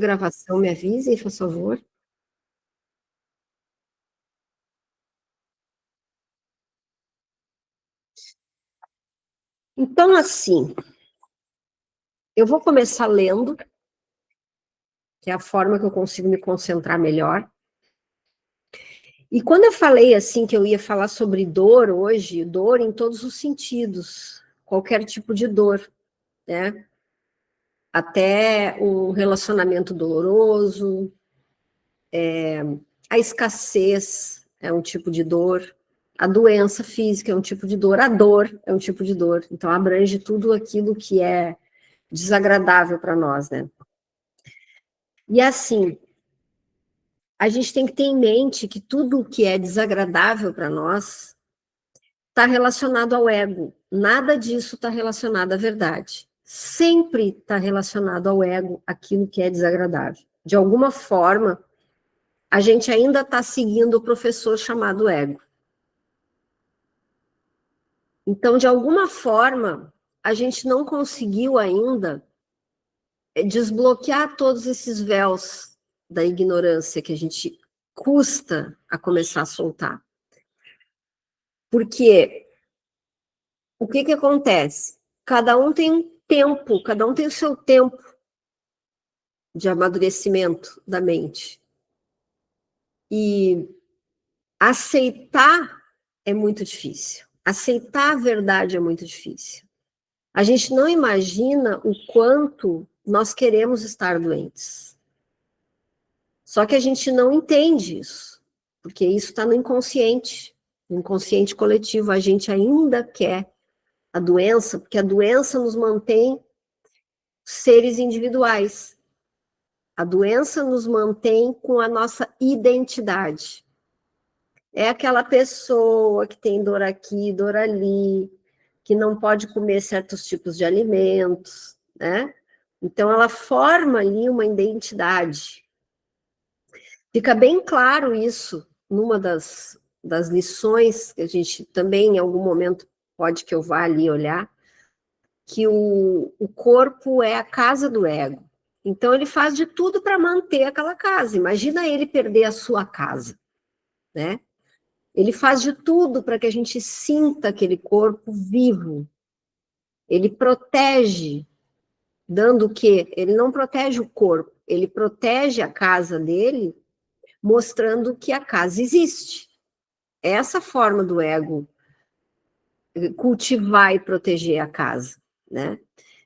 Gravação, me avisem, por favor. Então, assim, eu vou começar lendo, que é a forma que eu consigo me concentrar melhor. E quando eu falei, assim, que eu ia falar sobre dor hoje, dor em todos os sentidos, qualquer tipo de dor, né? Até o relacionamento doloroso, a escassez é um tipo de dor, a doença física é um tipo de dor, a dor é um tipo de dor. Então, abrange tudo aquilo que é desagradável para nós, né? E assim, a gente tem que ter em mente que tudo que é desagradável para nós está relacionado ao ego. Nada disso está relacionado à verdade. Sempre está relacionado ao ego aquilo que é desagradável. De alguma forma, a gente ainda está seguindo o professor chamado ego. Então, de alguma forma, a gente não conseguiu ainda desbloquear todos esses véus da ignorância que a gente custa a começar a soltar. Porque o que que acontece? Cada um tem um tempo, cada um tem o seu tempo de amadurecimento da mente. E aceitar é muito difícil. Aceitar a verdade é muito difícil. A gente não imagina o quanto nós queremos estar doentes. Só que a gente não entende isso, porque isso está no inconsciente coletivo. A gente ainda quer a doença, porque a doença nos mantém seres individuais. A doença nos mantém com a nossa identidade. É aquela pessoa que tem dor aqui, dor ali, que não pode comer certos tipos de alimentos, né? Então, ela forma ali uma identidade. Fica bem claro isso numa das lições, que a gente também, em algum momento, pode que eu vá ali olhar, que o corpo é a casa do ego. Então, ele faz de tudo para manter aquela casa. Imagina ele perder a sua casa, né? Ele faz de tudo para que a gente sinta aquele corpo vivo. Ele protege, dando o quê? Ele não protege o corpo, ele protege a casa dele, mostrando que a casa existe. É essa forma do ego cultivar e proteger a casa, né?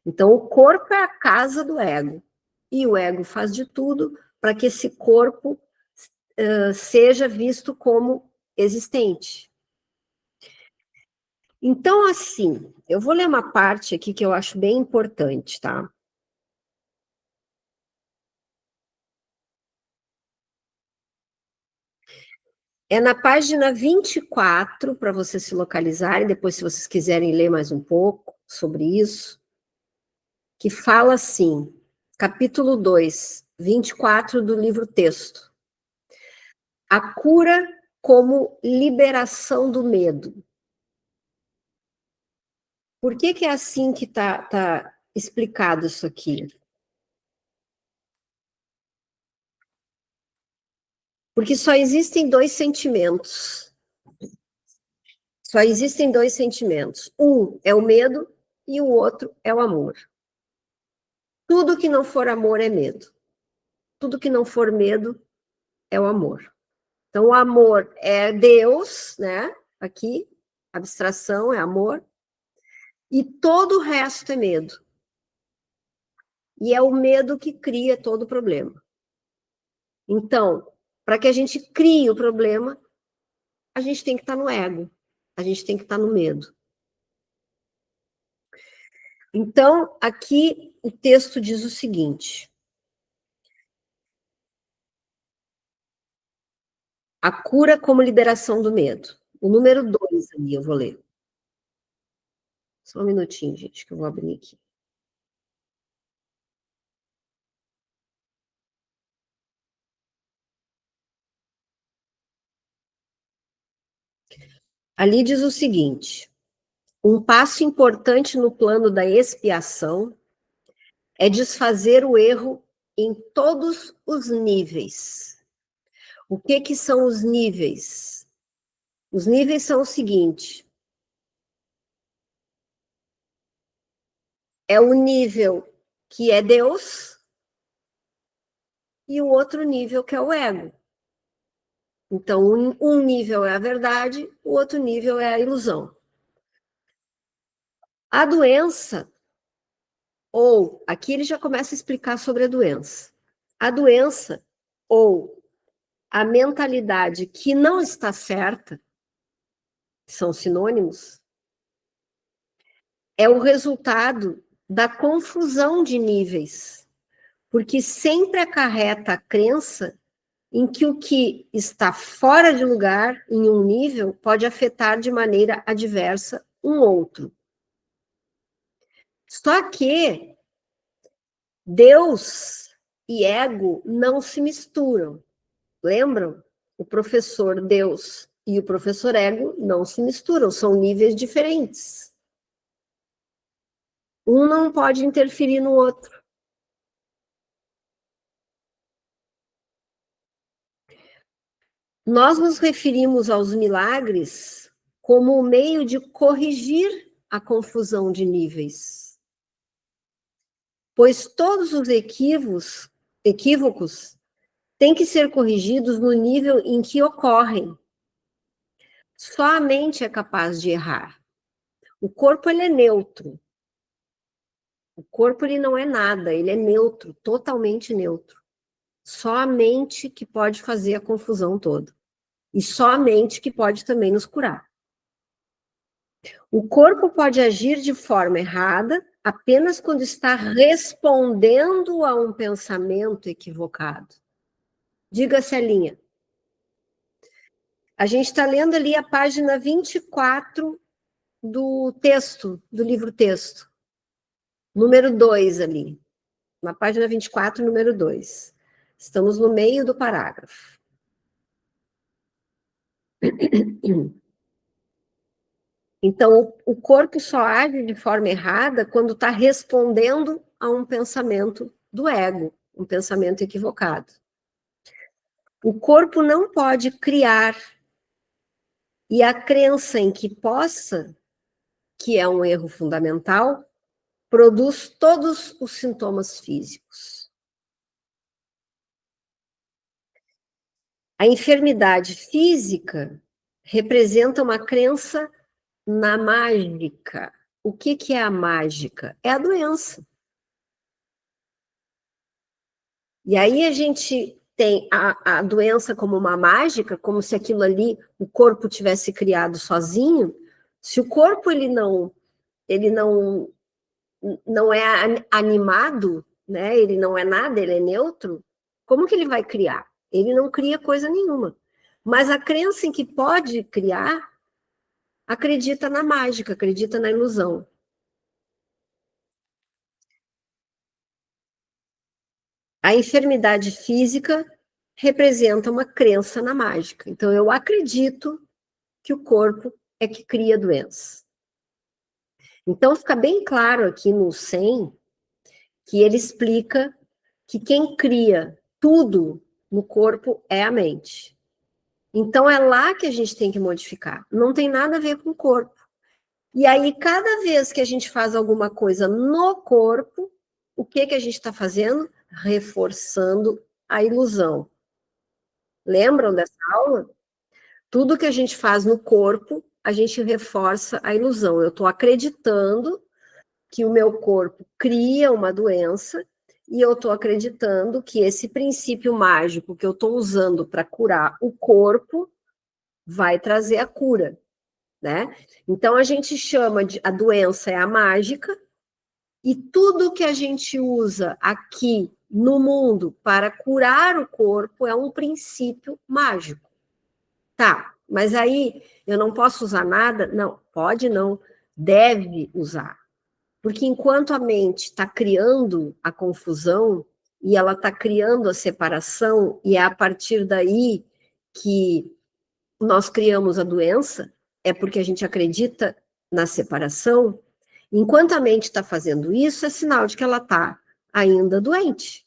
Então, o corpo é a casa do ego. E o ego faz de tudo para que esse corpo seja visto como existente. Então, assim, eu vou ler uma parte aqui que eu acho bem importante, tá? É na página 24, para vocês se localizarem, depois, se vocês quiserem ler mais um pouco sobre isso, que fala assim, capítulo 2, 24 do livro texto. A cura como liberação do medo. Por que é assim que tá explicado isso aqui? Porque só existem dois sentimentos. Só existem dois sentimentos. Um é o medo e o outro é o amor. Tudo que não for amor é medo. Tudo que não for medo é o amor. Então, o amor é Deus, né? Aqui, abstração é amor. E todo o resto é medo. E é o medo que cria todo o problema. Então, para que a gente crie o problema, a gente tem que estar no ego. A gente tem que estar no medo. Então, aqui o texto diz o seguinte: a cura como liberação do medo. O número 2 ali, eu vou ler. Só um minutinho, gente, que eu vou abrir aqui. Ali diz o seguinte: um passo importante no plano da expiação é desfazer o erro em todos os níveis. O que são os níveis? Os níveis são o seguinte: é o nível que é Deus e o outro nível que é o ego. Então, um nível é a verdade, o outro nível é a ilusão. A doença, ou aqui ele já começa a explicar sobre a doença. A doença, ou a mentalidade que não está certa, são sinônimos, é o resultado da confusão de níveis, porque sempre acarreta a crença em que o que está fora de lugar em um nível pode afetar de maneira adversa um outro. Só que Deus e ego não se misturam. Lembram? O professor Deus e o professor ego não se misturam, são níveis diferentes. Um não pode interferir no outro. Nós nos referimos aos milagres como um meio de corrigir a confusão de níveis. Pois todos os equívocos têm que ser corrigidos no nível em que ocorrem. Só a mente é capaz de errar. O corpo, ele é neutro. O corpo, ele não é nada, ele é neutro, totalmente neutro. Só a mente que pode fazer a confusão toda. E só a mente que pode também nos curar. O corpo pode agir de forma errada apenas quando está respondendo a um pensamento equivocado. Diga, Celinha. A gente está lendo ali a página 24 do texto, do livro texto. Número 2 ali. Na página 24, número 2. Estamos no meio do parágrafo. Então, o corpo só age de forma errada quando está respondendo a um pensamento do ego, um pensamento equivocado. O corpo não pode criar, e a crença em que possa, que é um erro fundamental, produz todos os sintomas físicos. A enfermidade física representa uma crença na mágica. O que é a mágica? É a doença. E aí a gente tem a doença como uma mágica, como se aquilo ali, o corpo tivesse criado sozinho. Se o corpo ele não é animado, né? Ele não é nada, ele é neutro. Como que ele vai criar? Ele não cria coisa nenhuma. Mas a crença em que pode criar acredita na mágica, acredita na ilusão. A enfermidade física representa uma crença na mágica. Então, eu acredito que o corpo é que cria doença. Então, fica bem claro aqui no 100 que ele explica que quem cria tudo no corpo é a mente. Então, é lá que a gente tem que modificar. Não tem nada a ver com o corpo. E aí, cada vez que a gente faz alguma coisa no corpo, o que a gente está fazendo? Reforçando a ilusão. Lembram dessa aula? Tudo que a gente faz no corpo, a gente reforça a ilusão. Eu estou acreditando que o meu corpo cria uma doença e eu estou acreditando que esse princípio mágico que eu estou usando para curar o corpo vai trazer a cura, né? Então, a gente chama a doença é a mágica e tudo que a gente usa aqui no mundo para curar o corpo é um princípio mágico. Tá, mas aí eu não posso usar nada? Não, pode não, deve usar. Porque enquanto a mente está criando a confusão e ela está criando a separação, e é a partir daí que nós criamos a doença, é porque a gente acredita na separação, enquanto a mente está fazendo isso, é sinal de que ela está ainda doente.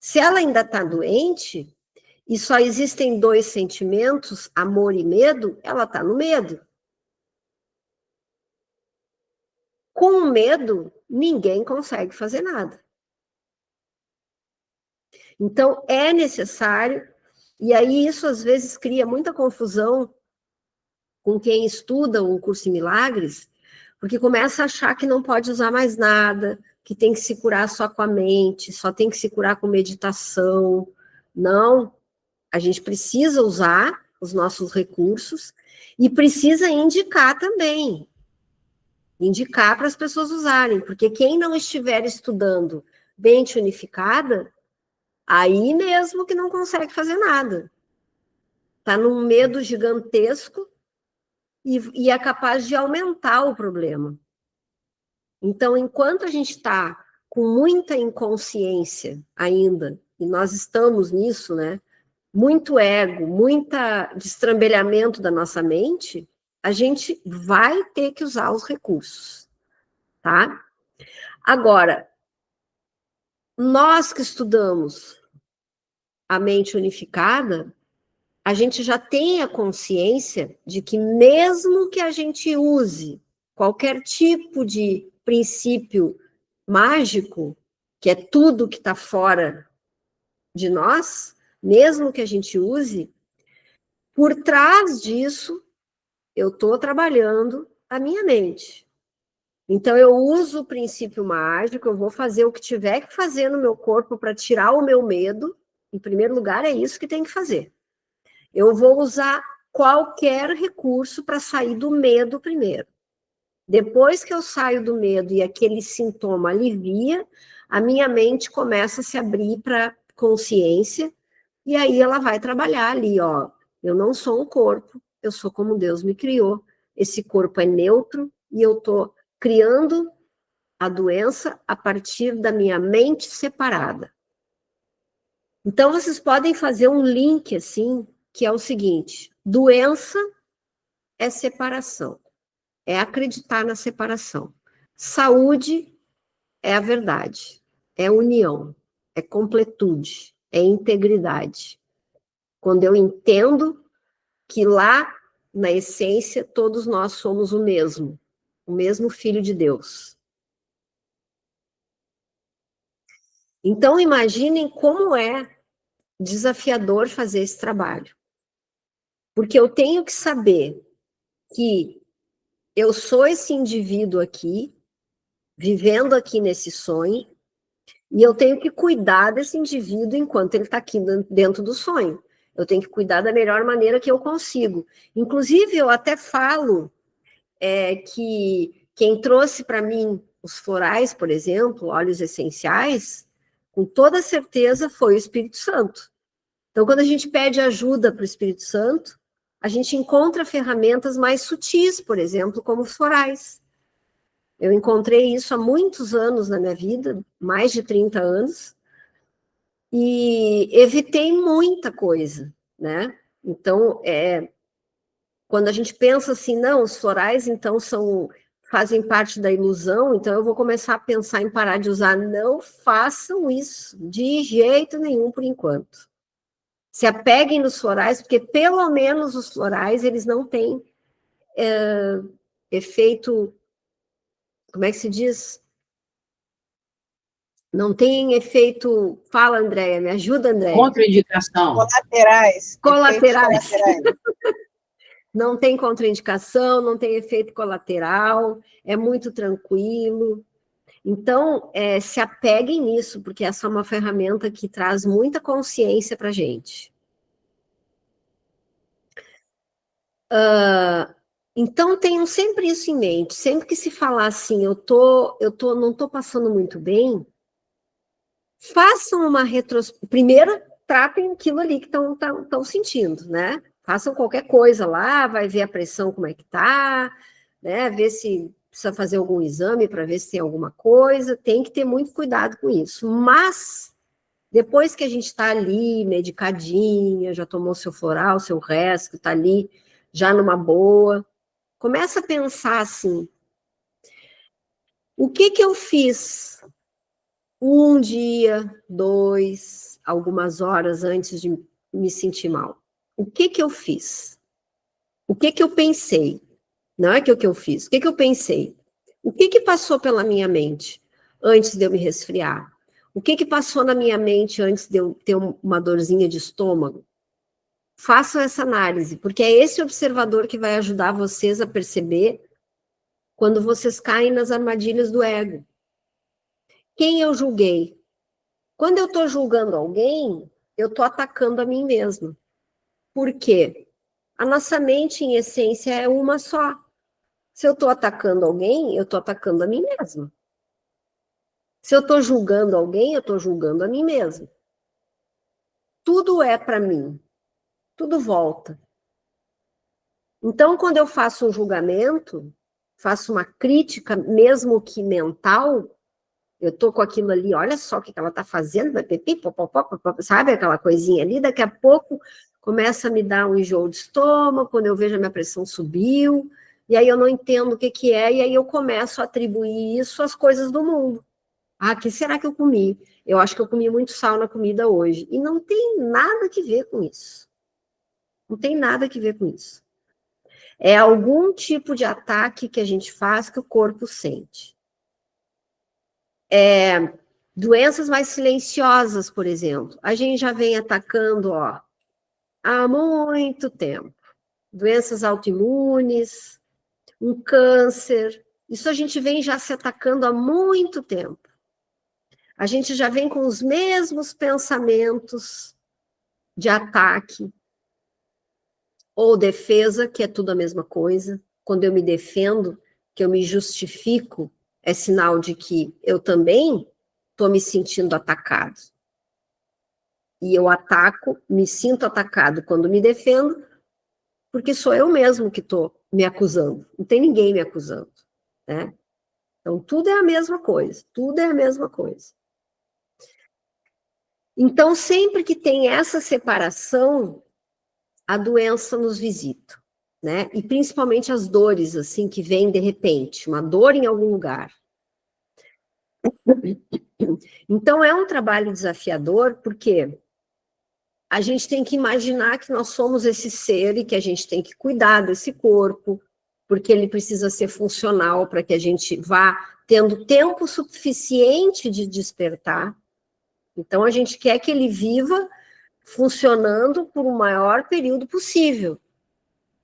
Se ela ainda está doente, e só existem 2 sentimentos, amor e medo, ela está no medo. Com o medo, ninguém consegue fazer nada. Então, é necessário, e aí isso às vezes cria muita confusão com quem estuda um curso em milagres, porque começa a achar que não pode usar mais nada, que tem que se curar só com a mente, só tem que se curar com meditação. Não, a gente precisa usar os nossos recursos e precisa indicar também, indicar para as pessoas usarem, porque quem não estiver estudando mente unificada, aí mesmo que não consegue fazer nada. Está num medo gigantesco e é capaz de aumentar o problema. Então, enquanto a gente está com muita inconsciência ainda, e nós estamos nisso, né? Muito ego, muita destrambelhamento da nossa mente, a gente vai ter que usar os recursos, tá? Agora, nós que estudamos a mente unificada, a gente já tem a consciência de que mesmo que a gente use qualquer tipo de princípio mágico, que é tudo que está fora de nós, mesmo que a gente use, por trás disso, eu estou trabalhando a minha mente. Então, eu uso o princípio mágico, eu vou fazer o que tiver que fazer no meu corpo para tirar o meu medo. Em primeiro lugar, é isso que tem que fazer. Eu vou usar qualquer recurso para sair do medo primeiro. Depois que eu saio do medo e aquele sintoma alivia, a minha mente começa a se abrir para consciência, e aí ela vai trabalhar ali, ó. Eu não sou um corpo, eu sou como Deus me criou. Esse corpo é neutro e eu estou criando a doença a partir da minha mente separada. Então, vocês podem fazer um link, assim, que é o seguinte: doença é separação, é acreditar na separação. Saúde é a verdade, é união, é completude, é integridade. Quando eu entendo que lá, na essência, todos nós somos o mesmo Filho de Deus. Então, imaginem como é desafiador fazer esse trabalho. Porque eu tenho que saber que eu sou esse indivíduo aqui, vivendo aqui nesse sonho, e eu tenho que cuidar desse indivíduo enquanto ele está aqui dentro do sonho. Eu tenho que cuidar da melhor maneira que eu consigo. Inclusive, eu até falo que quem trouxe para mim os florais, por exemplo, óleos essenciais, com toda certeza foi o Espírito Santo. Então, quando a gente pede ajuda para o Espírito Santo, a gente encontra ferramentas mais sutis, por exemplo, como os florais. Eu encontrei isso há muitos anos na minha vida, mais de 30 anos, e evitei muita coisa, né? Então, quando a gente pensa assim, não, os florais, então, fazem parte da ilusão, então eu vou começar a pensar em parar de usar. Não façam isso, de jeito nenhum, por enquanto. Se apeguem nos florais, porque pelo menos os florais, eles não têm efeito, como é que se diz? Não tem efeito, fala, Andréia, me ajuda, Andréia. Contraindicação. Colaterais. Colaterais. Não tem contraindicação, não tem efeito colateral, é muito tranquilo. Então, se apeguem nisso, porque essa é uma ferramenta que traz muita consciência para a gente. Então, tenham sempre isso em mente. Sempre que se falar assim, não estou passando muito bem, façam uma retrospectiva. Primeiro, tratem aquilo ali que estão sentindo, né? Façam qualquer coisa lá, vai ver a pressão como é que tá, né? Ver se precisa fazer algum exame para ver se tem alguma coisa. Tem que ter muito cuidado com isso. Mas, depois que a gente está ali, medicadinha, já tomou seu floral, seu resto, está ali já numa boa, começa a pensar assim, o que eu fiz? 1 dia, 2, algumas horas antes de me sentir mal? O que eu fiz? O que eu pensei? Não é que o que eu fiz. O que eu pensei? O que passou pela minha mente antes de eu me resfriar? O que passou na minha mente antes de eu ter uma dorzinha de estômago? Façam essa análise, porque é esse observador que vai ajudar vocês a perceber quando vocês caem nas armadilhas do ego. Quem eu julguei? Quando eu estou julgando alguém, eu estou atacando a mim mesma. Por quê? A nossa mente, em essência, é uma só. Se eu estou atacando alguém, eu estou atacando a mim mesma. Se eu estou julgando alguém, eu estou julgando a mim mesma. Tudo é para mim. Tudo volta. Então, quando eu faço um julgamento, faço uma crítica, mesmo que mental, eu estou com aquilo ali, olha só o que ela está fazendo, sabe aquela coisinha ali, daqui a pouco começa a me dar um enjoo de estômago, quando eu vejo a minha pressão subiu, e aí eu não entendo o que é, e aí eu começo a atribuir isso às coisas do mundo. Ah, o que será que eu comi? Eu acho que eu comi muito sal na comida hoje. E não tem nada a ver com isso. Não tem nada a ver com isso. É algum tipo de ataque que a gente faz que o corpo sente. Doenças mais silenciosas, por exemplo. A gente já vem atacando, há muito tempo. Doenças autoimunes, um câncer. Isso a gente vem já se atacando há muito tempo. A gente já vem com os mesmos pensamentos de ataque ou defesa, que é tudo a mesma coisa. Quando eu me defendo, que eu me justifico, é sinal de que eu também estou me sentindo atacado. E eu ataco, me sinto atacado quando me defendo, porque sou eu mesmo que estou me acusando. Não tem ninguém me acusando, né? Então, tudo é a mesma coisa. Tudo é a mesma coisa. Então, sempre que tem essa separação, a doença nos visita, né? E principalmente as dores, assim, que vêm de repente, uma dor em algum lugar. Então, é um trabalho desafiador, porque a gente tem que imaginar que nós somos esse ser e que a gente tem que cuidar desse corpo, porque ele precisa ser funcional para que a gente vá tendo tempo suficiente de despertar. Então, a gente quer que ele viva funcionando por o maior período possível,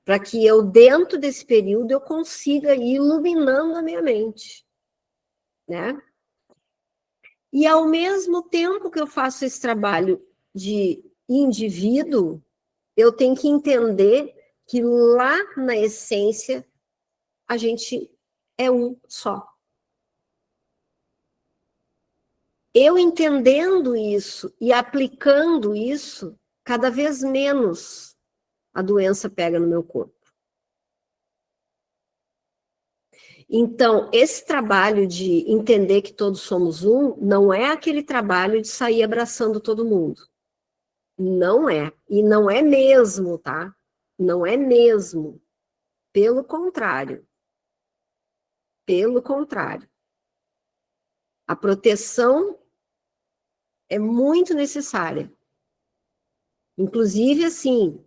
para que eu, dentro desse período, eu consiga ir iluminando a minha mente, né? E, ao mesmo tempo que eu faço esse trabalho de indivíduo, eu tenho que entender que lá na essência, a gente é um só. Eu entendendo isso e aplicando isso, cada vez menos a doença pega no meu corpo. Então, esse trabalho de entender que todos somos um, não é aquele trabalho de sair abraçando todo mundo. Não é. E não é mesmo, tá? Não é mesmo. Pelo contrário. Pelo contrário. A proteção é muito necessária. Inclusive, assim,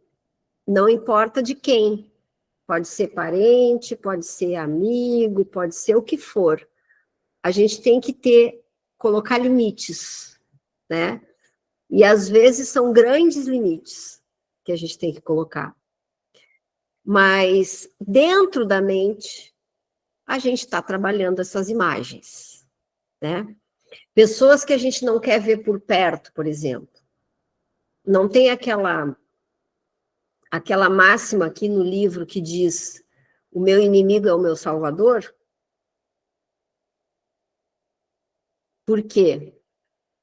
não importa de quem. Pode ser parente, pode ser amigo, pode ser o que for. A gente tem que colocar limites, né? E às vezes são grandes limites que a gente tem que colocar. Mas dentro da mente, a gente está trabalhando essas imagens, né? Pessoas que a gente não quer ver por perto, por exemplo. Não tem aquela máxima aqui no livro que diz: o meu inimigo é o meu salvador? Por quê?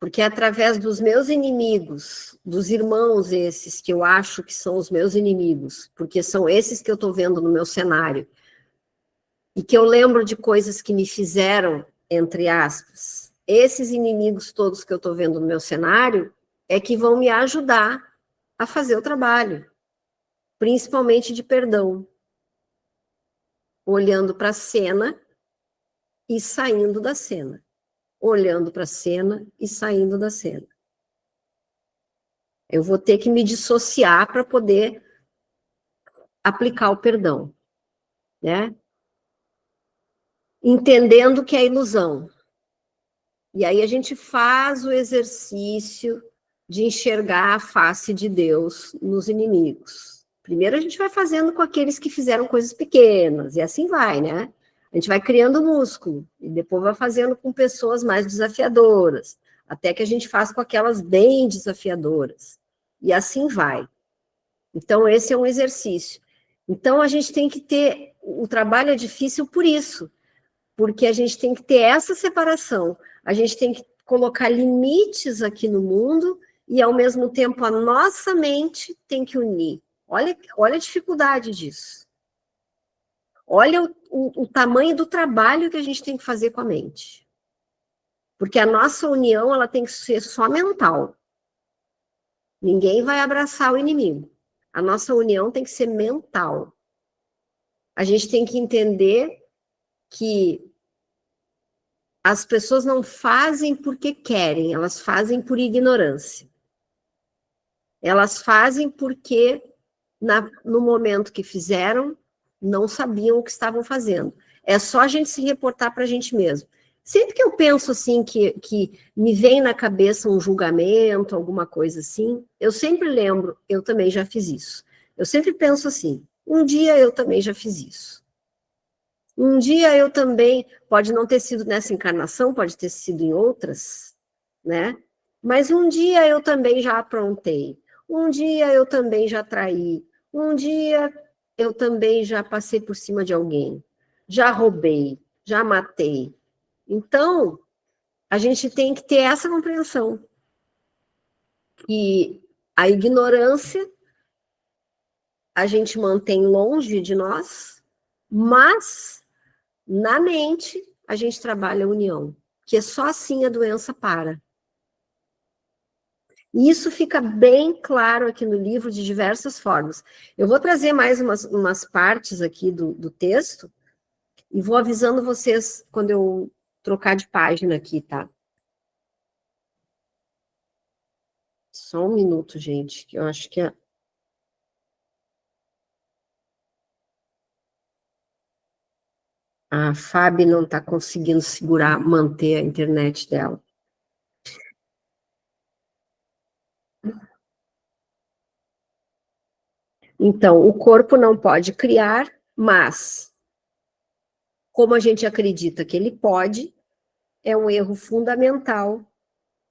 Porque é através dos meus inimigos, dos irmãos esses que eu acho que são os meus inimigos, porque são esses que eu estou vendo no meu cenário, e que eu lembro de coisas que me fizeram, entre aspas, esses inimigos todos que eu estou vendo no meu cenário, é que vão me ajudar a fazer o trabalho, principalmente de perdão, olhando para a cena e saindo da cena, olhando para a cena e saindo da cena. Eu vou ter que me dissociar para poder aplicar o perdão, né? Entendendo que é ilusão. E aí a gente faz o exercício de enxergar a face de Deus nos inimigos. Primeiro a gente vai fazendo com aqueles que fizeram coisas pequenas, e assim vai, né? A gente vai criando músculo, e depois vai fazendo com pessoas mais desafiadoras, até que a gente faz com aquelas bem desafiadoras. E assim vai. Então, esse é um exercício. Então, a gente tem que ter... O trabalho é difícil por isso, porque a gente tem que ter essa separação. A gente tem que colocar limites aqui no mundo e, ao mesmo tempo, a nossa mente tem que unir. Olha a dificuldade disso. Olha o tamanho do trabalho que a gente tem que fazer com a mente. Porque a nossa união, ela tem que ser só mental. Ninguém vai abraçar o inimigo. A nossa união tem que ser mental. A gente tem que entender que as pessoas não fazem porque querem, elas fazem por ignorância. Elas fazem porque, no momento que fizeram, não sabiam o que estavam fazendo. É só a gente se reportar para a gente mesmo. Sempre que eu penso assim, que me vem na cabeça um julgamento, alguma coisa assim, eu sempre lembro, eu também já fiz isso. Eu sempre penso assim, um dia eu também já fiz isso. Um dia eu também, pode não ter sido nessa encarnação, pode ter sido em outras, né? Mas um dia eu também já aprontei. Um dia eu também já traí. Um dia eu também já passei por cima de alguém. Já roubei, já matei. Então, a gente tem que ter essa compreensão. E a ignorância a gente mantém longe de nós, mas na mente, a gente trabalha a união, que é só assim a doença para. E isso fica bem claro aqui no livro de diversas formas. Eu vou trazer mais umas partes aqui do texto e vou avisando vocês quando eu trocar de página aqui, tá? Só um minuto, gente, que eu acho que a Fábio não está conseguindo segurar, manter a internet dela. Então, o corpo não pode criar, mas, como a gente acredita que ele pode, é um erro fundamental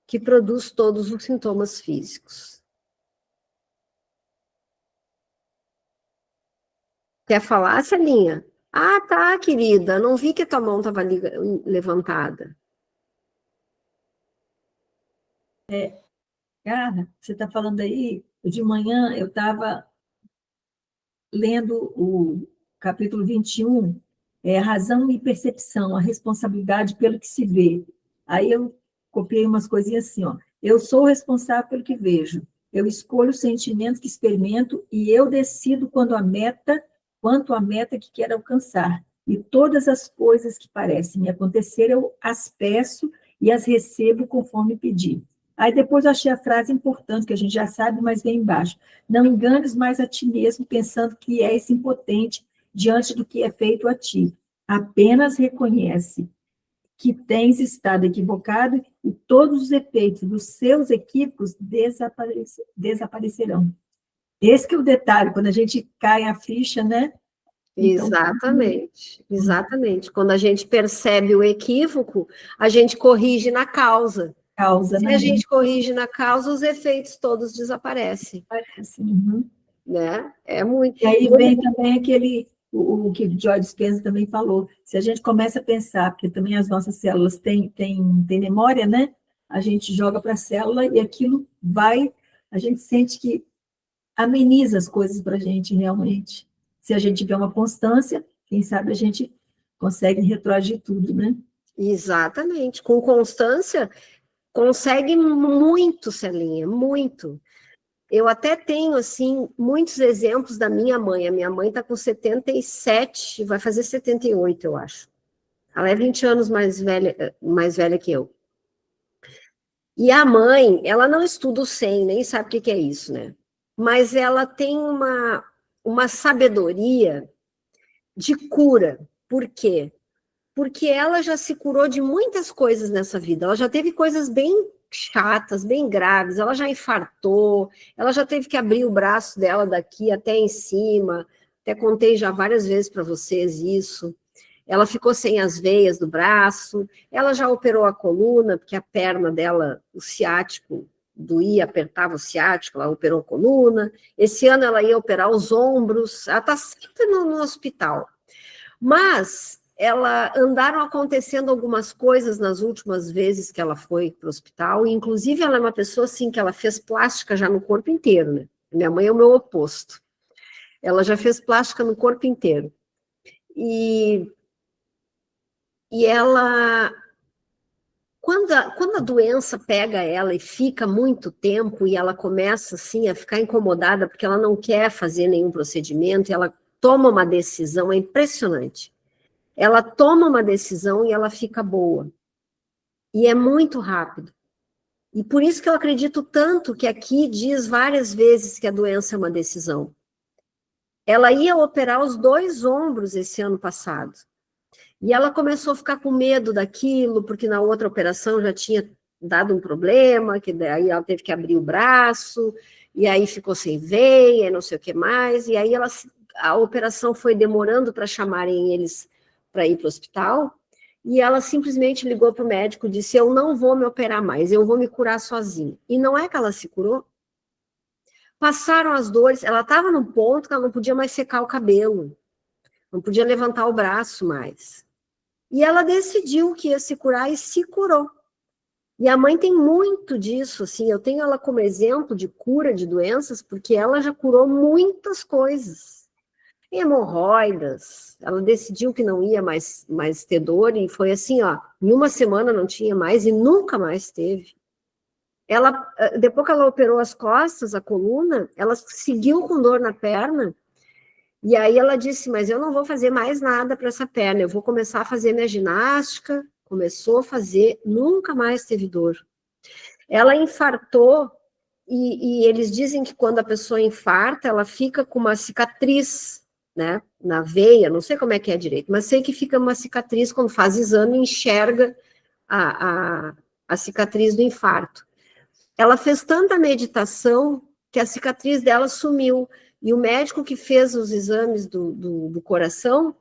que produz todos os sintomas físicos. Quer falar, Celinha? Ah, tá, querida, não vi que tua mão estava levantada. Cara, você está falando aí, de manhã eu estava lendo o capítulo 21, Razão e Percepção, a responsabilidade pelo que se vê. Aí eu copiei umas coisinhas assim, ó. Eu sou responsável pelo que vejo. Eu escolho os sentimentos que experimento e eu decido quanto à meta que quero alcançar. E todas as coisas que parecem me acontecer, eu as peço e as recebo conforme pedi. Aí depois eu achei a frase importante, que a gente já sabe, mas vem embaixo. Não enganes mais a ti mesmo, pensando que és impotente diante do que é feito a ti. Apenas reconhece que tens estado equivocado e todos os efeitos dos seus equívocos desaparecerão. Esse que é o detalhe, quando a gente cai a ficha, né? Então, Exatamente, exatamente. Quando a gente percebe o equívoco, a gente corrige na causa. causa, Se né? a gente corrige na causa, os efeitos todos desaparecem, Parece. Uhum. né? É muito. E aí vem também o que o Joy Dispenza também falou, se a gente começa a pensar, porque também as nossas células têm memória, né? A gente joga para a célula e aquilo vai, a gente sente que ameniza as coisas para a gente realmente. Se a gente tiver uma constância, quem sabe a gente consegue retroagir tudo, né? Exatamente. Com constância, consegue muito, Celinha, muito. Eu até tenho, assim, muitos exemplos da minha mãe. A minha mãe está com 77, vai fazer 78, eu acho. Ela é 20 anos mais velha que eu. E a mãe, ela não estuda o 100, nem sabe o que é isso, né? Mas ela tem uma sabedoria de cura. Por quê? Porque ela já se curou de muitas coisas nessa vida. Ela já teve coisas bem chatas, bem graves. Ela já infartou, ela já teve que abrir o braço dela daqui até em cima. Até contei já várias vezes para vocês isso. Ela ficou sem as veias do braço. Ela já operou a coluna, porque a perna dela, o ciático, doía, apertava o ciático, ela operou a coluna. Esse ano ela ia operar os ombros. Ela está sempre no hospital. Mas andaram acontecendo algumas coisas nas últimas vezes que ela foi para o hospital, e inclusive ela é uma pessoa assim que ela fez plástica já no corpo inteiro, né? Minha mãe é o meu oposto. Ela já fez plástica no corpo inteiro. E ela, quando a doença pega ela e fica muito tempo, e ela começa assim a ficar incomodada porque ela não quer fazer nenhum procedimento, e ela toma uma decisão, é impressionante. Ela toma uma decisão e ela fica boa. E é muito rápido. E por isso que eu acredito tanto que aqui diz várias vezes que a doença é uma decisão. Ela ia operar os 2 ombros esse ano passado. E ela começou a ficar com medo daquilo, porque na outra operação já tinha dado um problema, que daí ela teve que abrir o braço, e aí ficou sem veia, não sei o que mais, e aí a operação foi demorando para chamarem eles para ir para o hospital, e ela simplesmente ligou para o médico e disse, eu não vou me operar mais, eu vou me curar sozinha. E não é que ela se curou? Passaram as dores, ela estava num ponto que ela não podia mais secar o cabelo, não podia levantar o braço mais. E ela decidiu que ia se curar e se curou. E a mãe tem muito disso, assim, eu tenho ela como exemplo de cura de doenças, porque ela já curou muitas coisas. Hemorroidas, ela decidiu que não ia mais ter dor, e foi assim, ó, em uma semana não tinha mais e nunca mais teve. Ela, depois que ela operou as costas, a coluna, ela seguiu com dor na perna, e aí ela disse, mas eu não vou fazer mais nada para essa perna, eu vou começar a fazer minha ginástica. Começou a fazer, nunca mais teve dor. Ela infartou, e eles dizem que quando a pessoa infarta, ela fica com uma cicatriz, né, na veia, não sei como é que é direito, mas sei que fica uma cicatriz, quando faz exame, enxerga a cicatriz do infarto. Ela fez tanta meditação que a cicatriz dela sumiu, e o médico que fez os exames do coração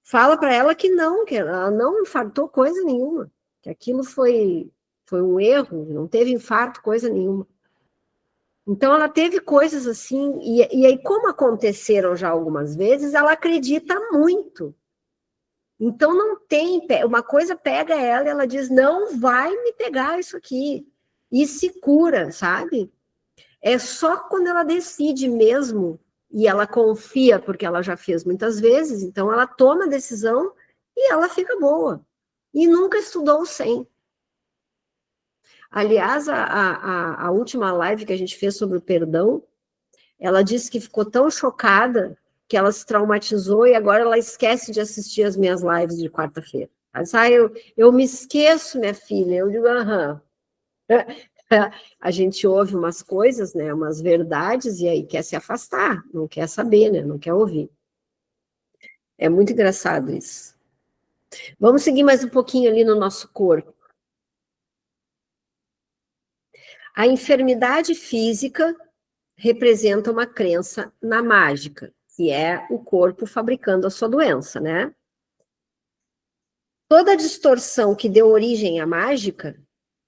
fala para ela que ela não infartou coisa nenhuma, que aquilo foi um erro, não teve infarto, coisa nenhuma. Então, ela teve coisas assim, e aí, como aconteceram já algumas vezes, ela acredita muito. Então, não tem, uma coisa pega ela e ela diz, não vai me pegar isso aqui, e se cura, sabe? É só quando ela decide mesmo, e ela confia, porque ela já fez muitas vezes, então ela toma a decisão e ela fica boa. E nunca estudou o 100. Aliás, a última live que a gente fez sobre o perdão, ela disse que ficou tão chocada que ela se traumatizou e agora ela esquece de assistir as minhas lives de quarta-feira. Ela disse, eu me esqueço, minha filha. Eu digo, aham. A gente ouve umas coisas, né, umas verdades, e aí quer se afastar, não quer saber, né, não quer ouvir. É muito engraçado isso. Vamos seguir mais um pouquinho ali no nosso corpo. A enfermidade física representa uma crença na mágica, que é o corpo fabricando a sua doença, né? Toda distorção que deu origem à mágica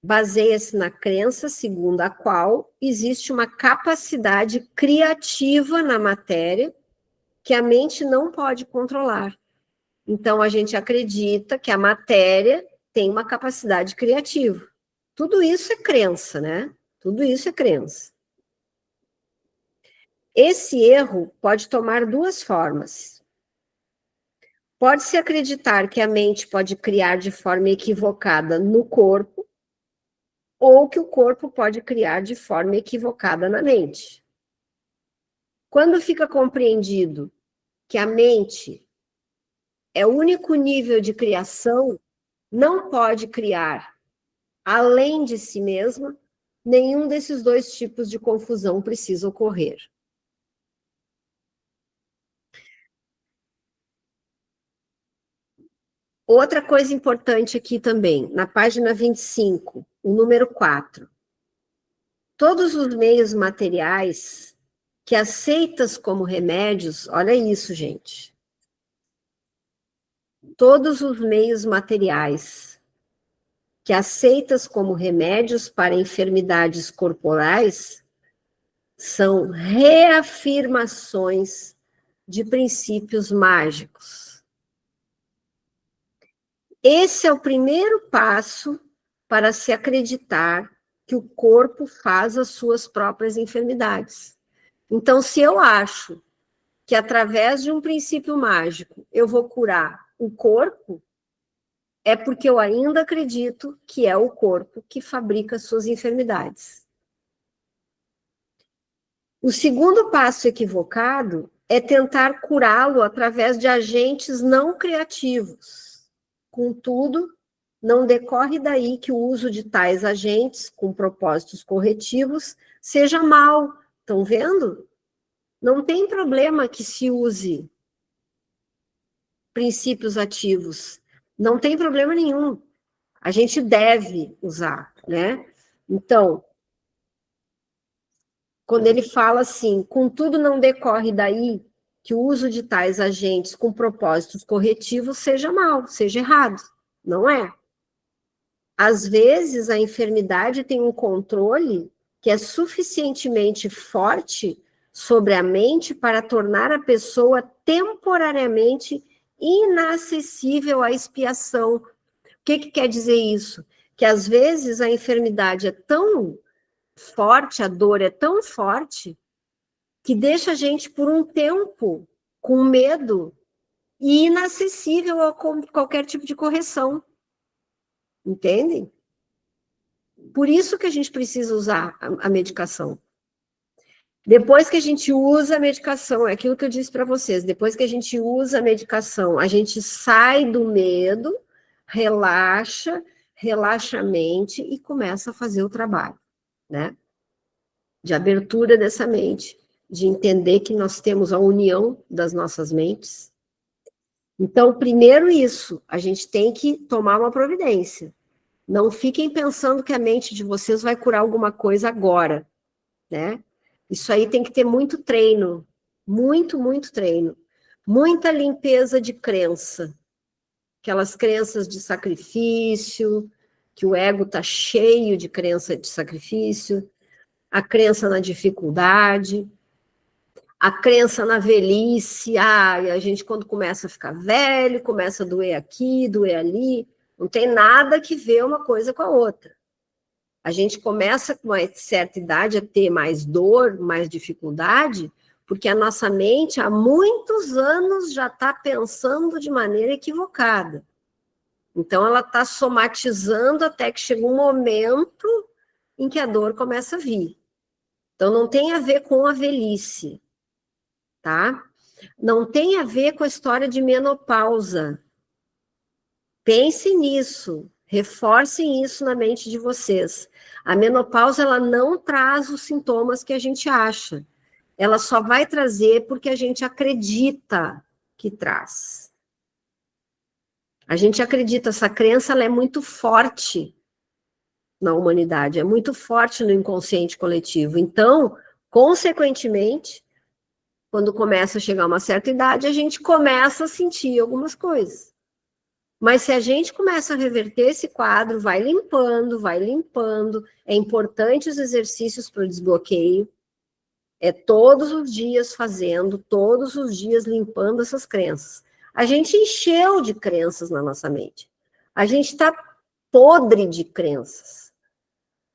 baseia-se na crença segundo a qual existe uma capacidade criativa na matéria que a mente não pode controlar. Então, a gente acredita que a matéria tem uma capacidade criativa. Tudo isso é crença, né? Tudo isso é crença. Esse erro pode tomar 2 formas. Pode-se acreditar que a mente pode criar de forma equivocada no corpo, ou que o corpo pode criar de forma equivocada na mente. Quando fica compreendido que a mente é o único nível de criação, não pode criar além de si mesma, nenhum desses dois tipos de confusão precisa ocorrer. Outra coisa importante aqui também, na página 25, o número 4. Todos os meios materiais que aceitas como remédios, olha isso, gente. Todos os meios materiais que aceitas como remédios para enfermidades corporais são reafirmações de princípios mágicos. Esse é o primeiro passo para se acreditar que o corpo faz as suas próprias enfermidades. Então, se eu acho que através de um princípio mágico eu vou curar o corpo, é porque eu ainda acredito que é o corpo que fabrica suas enfermidades. O segundo passo equivocado é tentar curá-lo através de agentes não criativos. Contudo, não decorre daí que o uso de tais agentes com propósitos corretivos seja mau. Estão vendo? Não tem problema que se use princípios ativos. Não tem problema nenhum. A gente deve usar, né? Então, quando ele fala assim, contudo não decorre daí que o uso de tais agentes com propósitos corretivos seja mal, seja errado. Não é. Às vezes, a enfermidade tem um controle que é suficientemente forte sobre a mente para tornar a pessoa temporariamente inacessível à expiação. O que quer dizer isso? Que às vezes a enfermidade é tão forte, a dor é tão forte, que deixa a gente por um tempo com medo e inacessível a qualquer tipo de correção. Entendem? Por isso que a gente precisa usar a medicação. Depois que a gente usa a medicação, é aquilo que eu disse para vocês, depois que a gente usa a medicação, a gente sai do medo, relaxa a mente e começa a fazer o trabalho, né? De abertura dessa mente, de entender que nós temos a união das nossas mentes. Então, primeiro isso, a gente tem que tomar uma providência. Não fiquem pensando que a mente de vocês vai curar alguma coisa agora, né? Isso aí tem que ter muito treino, muito treino. Muita limpeza de crença. Aquelas crenças de sacrifício, que o ego está cheio de crença de sacrifício, a crença na dificuldade, a crença na velhice, a gente quando começa a ficar velho, começa a doer aqui, doer ali, não tem nada que ver uma coisa com a outra. A gente começa com uma certa idade a ter mais dor, mais dificuldade, porque a nossa mente há muitos anos já está pensando de maneira equivocada. Então ela está somatizando até que chega um momento em que a dor começa a vir. Então não tem a ver com a velhice, tá? Não tem a ver com a história de menopausa. Pensem nisso, reforcem isso na mente de vocês. A menopausa, ela não traz os sintomas que a gente acha. Ela só vai trazer porque a gente acredita que traz. A gente acredita, essa crença ela é muito forte na humanidade, é muito forte no inconsciente coletivo. Então, consequentemente, quando começa a chegar uma certa idade, a gente começa a sentir algumas coisas. Mas se a gente começa a reverter esse quadro, vai limpando, é importante os exercícios para o desbloqueio, é todos os dias fazendo, todos os dias limpando essas crenças. A gente encheu de crenças na nossa mente. A gente está podre de crenças.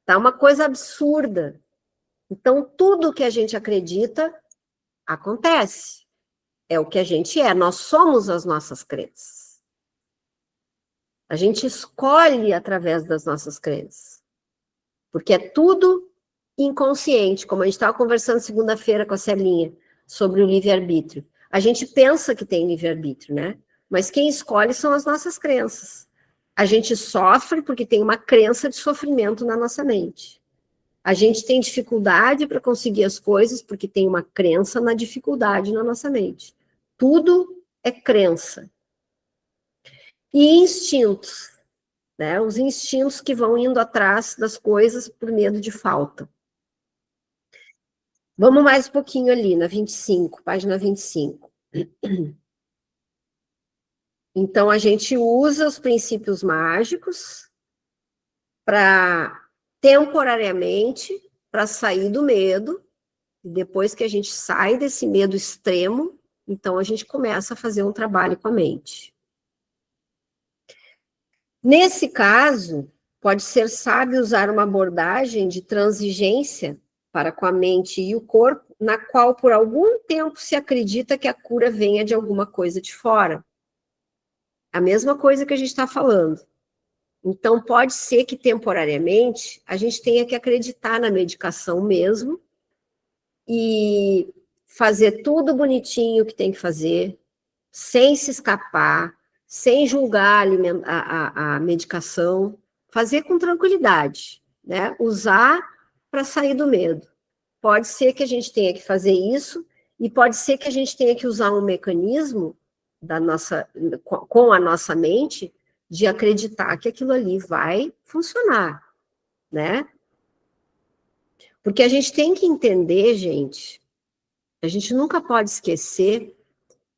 Tá uma coisa absurda. Então, tudo que a gente acredita, acontece. É o que a gente é, nós somos as nossas crenças. A gente escolhe através das nossas crenças. Porque é tudo inconsciente, como a gente estava conversando segunda-feira com a Celinha, sobre o livre-arbítrio. A gente pensa que tem livre-arbítrio, né? Mas quem escolhe são as nossas crenças. A gente sofre porque tem uma crença de sofrimento na nossa mente. A gente tem dificuldade para conseguir as coisas porque tem uma crença na dificuldade na nossa mente. Tudo é crença. E instintos, né? Os instintos que vão indo atrás das coisas por medo de falta. Vamos mais um pouquinho ali, na 25, página 25. Então, a gente usa os princípios mágicos para, temporariamente, para sair do medo. E depois que a gente sai desse medo extremo, então a gente começa a fazer um trabalho com a mente. Nesse caso, pode ser sábio usar uma abordagem de transigência para com a mente e o corpo, na qual por algum tempo se acredita que a cura venha de alguma coisa de fora. A mesma coisa que a gente está falando. Então, pode ser que temporariamente a gente tenha que acreditar na medicação mesmo e fazer tudo bonitinho que tem que fazer, sem se escapar, sem julgar a medicação, fazer com tranquilidade, né? Usar para sair do medo. Pode ser que a gente tenha que fazer isso, e pode ser que a gente tenha que usar um mecanismo com a nossa mente de acreditar que aquilo ali vai funcionar, né? Porque a gente tem que entender, gente, a gente nunca pode esquecer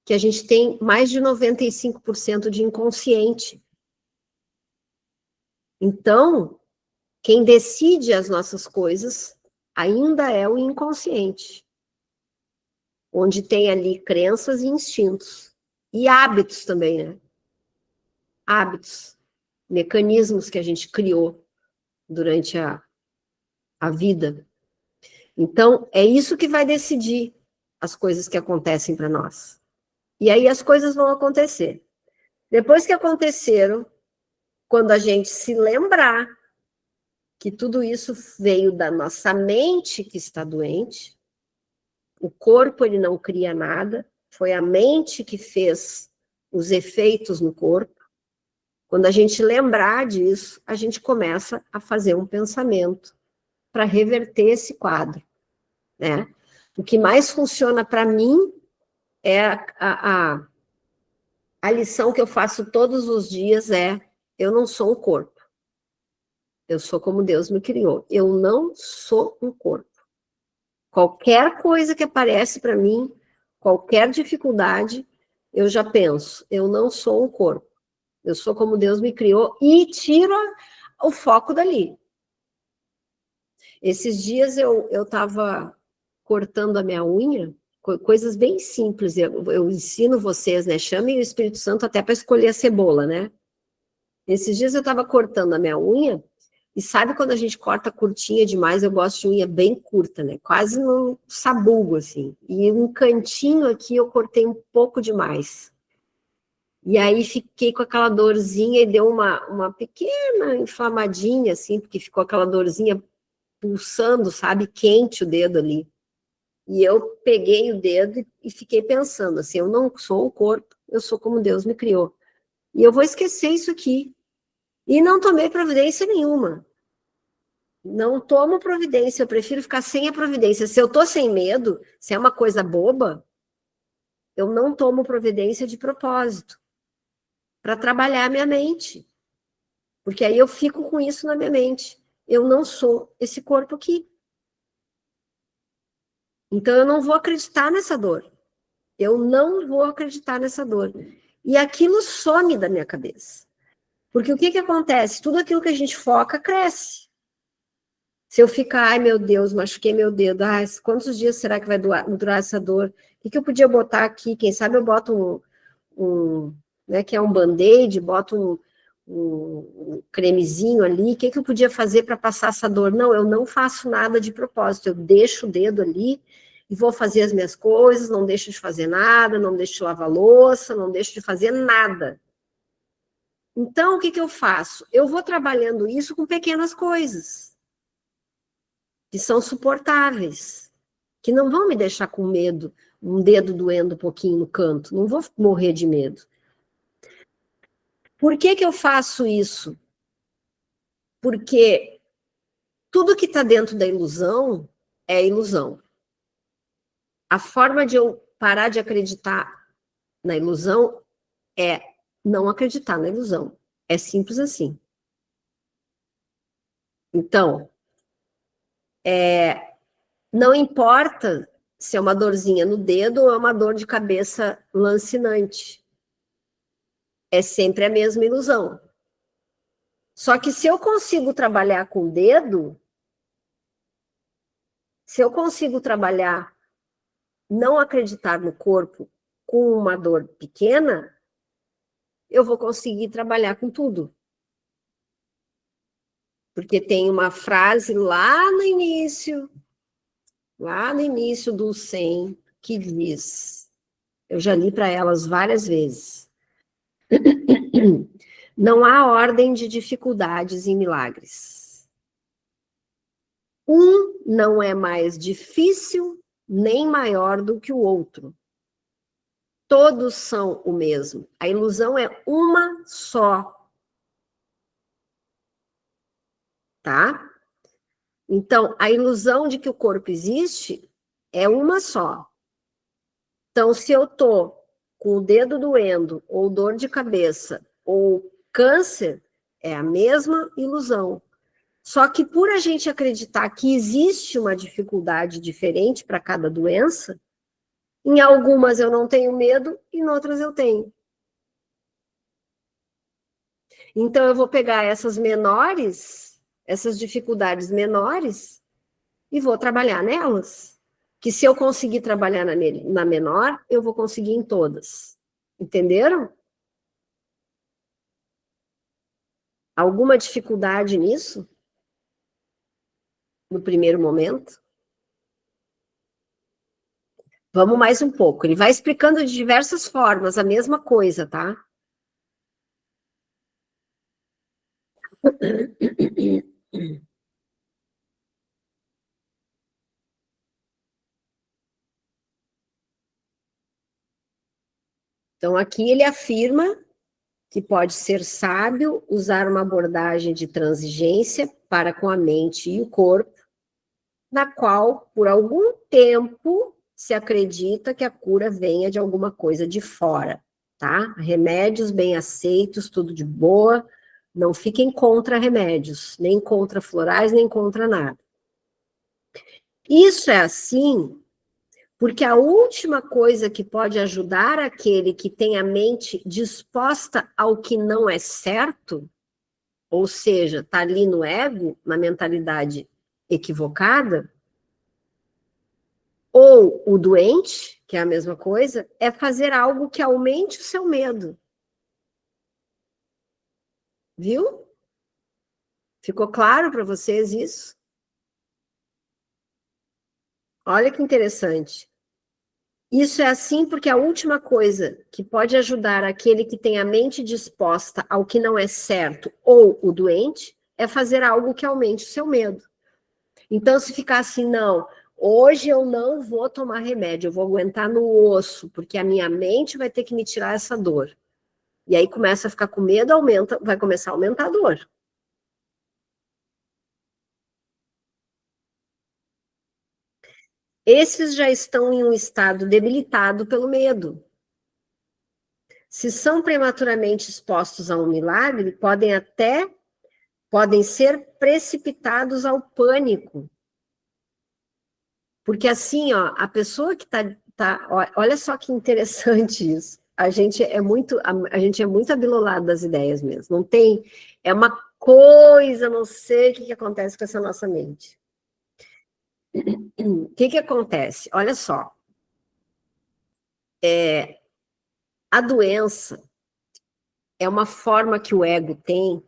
que a gente tem mais de 95% de inconsciente. Então, quem decide as nossas coisas ainda é o inconsciente, onde tem ali crenças e instintos. E hábitos também, né? Hábitos, mecanismos que a gente criou durante a vida. Então, é isso que vai decidir as coisas que acontecem para nós. E aí as coisas vão acontecer. Depois que aconteceram, quando a gente se lembrar que tudo isso veio da nossa mente que está doente, o corpo ele não cria nada, foi a mente que fez os efeitos no corpo. Quando a gente lembrar disso, a gente começa a fazer um pensamento para reverter esse quadro, né? O que mais funciona para mim é a lição que eu faço todos os dias é: eu não sou um corpo. Eu sou como Deus me criou. Eu não sou um corpo. Qualquer coisa que aparece para mim, qualquer dificuldade, eu já penso: eu não sou um corpo. Eu sou como Deus me criou e tiro o foco dali. Esses dias eu estava cortando a minha unha, coisas bem simples. Eu ensino vocês, né? Chamem o Espírito Santo até para escolher a cebola, né? Esses dias eu estava cortando a minha unha, e sabe quando a gente corta curtinha demais? Eu gosto de unha bem curta, né? Quase no sabugo, assim. E um cantinho aqui eu cortei um pouco demais. E aí fiquei com aquela dorzinha e deu uma pequena inflamadinha, assim, porque ficou aquela dorzinha pulsando, sabe? Quente o dedo ali. E eu peguei o dedo e fiquei pensando assim: eu não sou um corpo, eu sou como Deus me criou. E eu vou esquecer isso aqui. E não tomei providência nenhuma. Não tomo providência, eu prefiro ficar sem a providência. Se eu tô sem medo, se é uma coisa boba, eu não tomo providência de propósito, para trabalhar a minha mente. Porque aí eu fico com isso na minha mente. Eu não sou esse corpo aqui. Então eu não vou acreditar nessa dor. Eu não vou acreditar nessa dor. E aquilo some da minha cabeça. Porque o que acontece? Tudo aquilo que a gente foca cresce. Se eu ficar, ai meu Deus, machuquei meu dedo, ai, quantos dias será que vai durar essa dor? O que eu podia botar aqui? Quem sabe eu boto né, que é um band-aid, boto um cremezinho ali, o que eu podia fazer para passar essa dor? Não, eu não faço nada de propósito, eu deixo o dedo ali e vou fazer as minhas coisas, não deixo de fazer nada, não deixo de lavar louça, não deixo de fazer nada. Então, o que eu faço? Eu vou trabalhando isso com pequenas coisas, que são suportáveis, que não vão me deixar com medo, um dedo doendo um pouquinho no canto, não vou morrer de medo. Por que que eu faço isso? Porque tudo que está dentro da ilusão é ilusão. A forma de eu parar de acreditar na ilusão é não acreditar na ilusão. É simples assim. Então, não importa se é uma dorzinha no dedo ou é uma dor de cabeça lancinante. É sempre a mesma ilusão. Só que se eu consigo trabalhar com o dedo, se eu consigo trabalhar, não acreditar no corpo com uma dor pequena, eu vou conseguir trabalhar com tudo. Porque tem uma frase lá no início do 100, que diz, eu já li para elas várias vezes, não há ordem de dificuldades em milagres. Um não é mais difícil nem maior do que o outro. Todos são o mesmo. A ilusão é uma só. Tá? Então, a ilusão de que o corpo existe é uma só. Então, se eu tô com o dedo doendo, ou dor de cabeça, ou câncer, é a mesma ilusão. Só que por a gente acreditar que existe uma dificuldade diferente para cada doença, em algumas eu não tenho medo, em outras eu tenho. Então eu vou pegar essas menores, essas dificuldades menores, e vou trabalhar nelas. Que se eu conseguir trabalhar na menor, eu vou conseguir em todas. Entenderam? Alguma dificuldade nisso? No primeiro momento? Vamos mais um pouco. Ele vai explicando de diversas formas a mesma coisa, tá? Então, aqui ele afirma que pode ser sábio usar uma abordagem de transigência para com a mente e o corpo, na qual, por algum tempo, se acredita que a cura venha de alguma coisa de fora, tá? Remédios bem aceitos, tudo de boa, não fiquem contra remédios, nem contra florais, nem contra nada. Isso é assim porque a última coisa que pode ajudar aquele que tem a mente disposta ao que não é certo, ou seja, está ali no ego, na mentalidade equivocada, ou o doente, que é a mesma coisa, é fazer algo que aumente o seu medo. Viu? Ficou claro para vocês isso? Olha que interessante. Isso é assim porque a última coisa que pode ajudar aquele que tem a mente disposta ao que não é certo ou o doente é fazer algo que aumente o seu medo. Então, se ficar assim, não, hoje eu não vou tomar remédio, eu vou aguentar no osso, porque a minha mente vai ter que me tirar essa dor. E aí começa a ficar com medo, aumenta, vai começar a aumentar a dor. Esses já estão em um estado debilitado pelo medo. Se são prematuramente expostos a um milagre, podem ser precipitados ao pânico. Porque assim, ó, a pessoa que olha só que interessante isso. A gente é muito abilolado das ideias mesmo. Não tem, é uma coisa, não sei o que acontece com essa nossa mente. O que acontece? Olha só. A doença é uma forma que o ego tem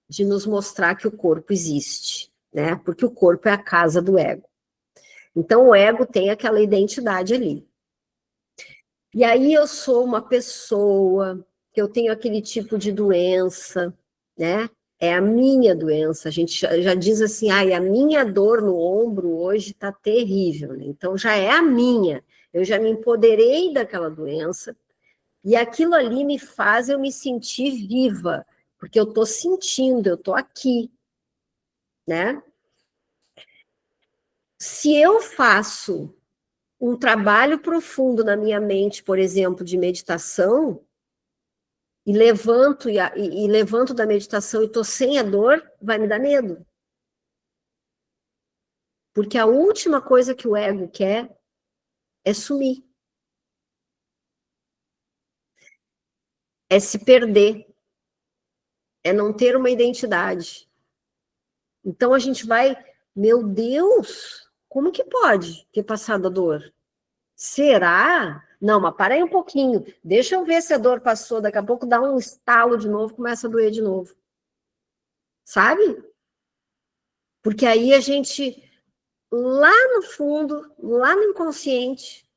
de nos mostrar que o corpo existe, né? Porque o corpo é a casa do ego. Então, o ego tem aquela identidade ali. E aí eu sou uma pessoa, que eu tenho aquele tipo de doença, né? É a minha doença. A gente já diz assim, ai, a minha dor no ombro hoje tá terrível, né? Então já é a minha. Eu já me empoderei daquela doença E aquilo ali me faz eu me sentir viva, porque eu estou sentindo, eu estou aqui, né? Se eu faço um trabalho profundo na minha mente, por exemplo, de meditação, e levanto e levanto da meditação e estou sem a dor, vai me dar medo. Porque a última coisa que o ego quer é sumir, é se perder, é não ter uma identidade. Então a gente vai, meu Deus, como que pode ter passado a dor? Será? Não, mas para aí um pouquinho, deixa eu ver se a dor passou, daqui a pouco dá um estalo de novo, começa a doer de novo. Sabe? Porque aí a gente, lá no fundo, lá no inconsciente,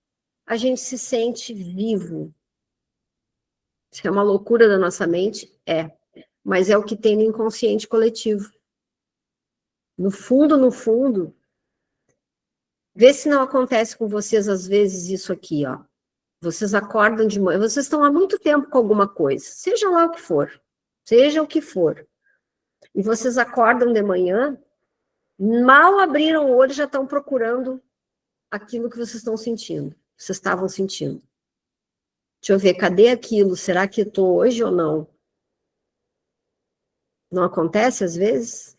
a gente se sente vivo. Isso é uma loucura da nossa mente? É. Mas é o que tem no inconsciente coletivo. No fundo, vê se não acontece com vocês às vezes isso aqui, ó. Vocês acordam de manhã, vocês estão há muito tempo com alguma coisa, seja lá o que for, seja o que for. E vocês acordam de manhã, mal abriram o olho, já estão procurando aquilo que vocês estão sentindo, vocês estavam sentindo. Deixa eu ver, cadê aquilo? Será que eu estou hoje ou não? Não acontece às vezes?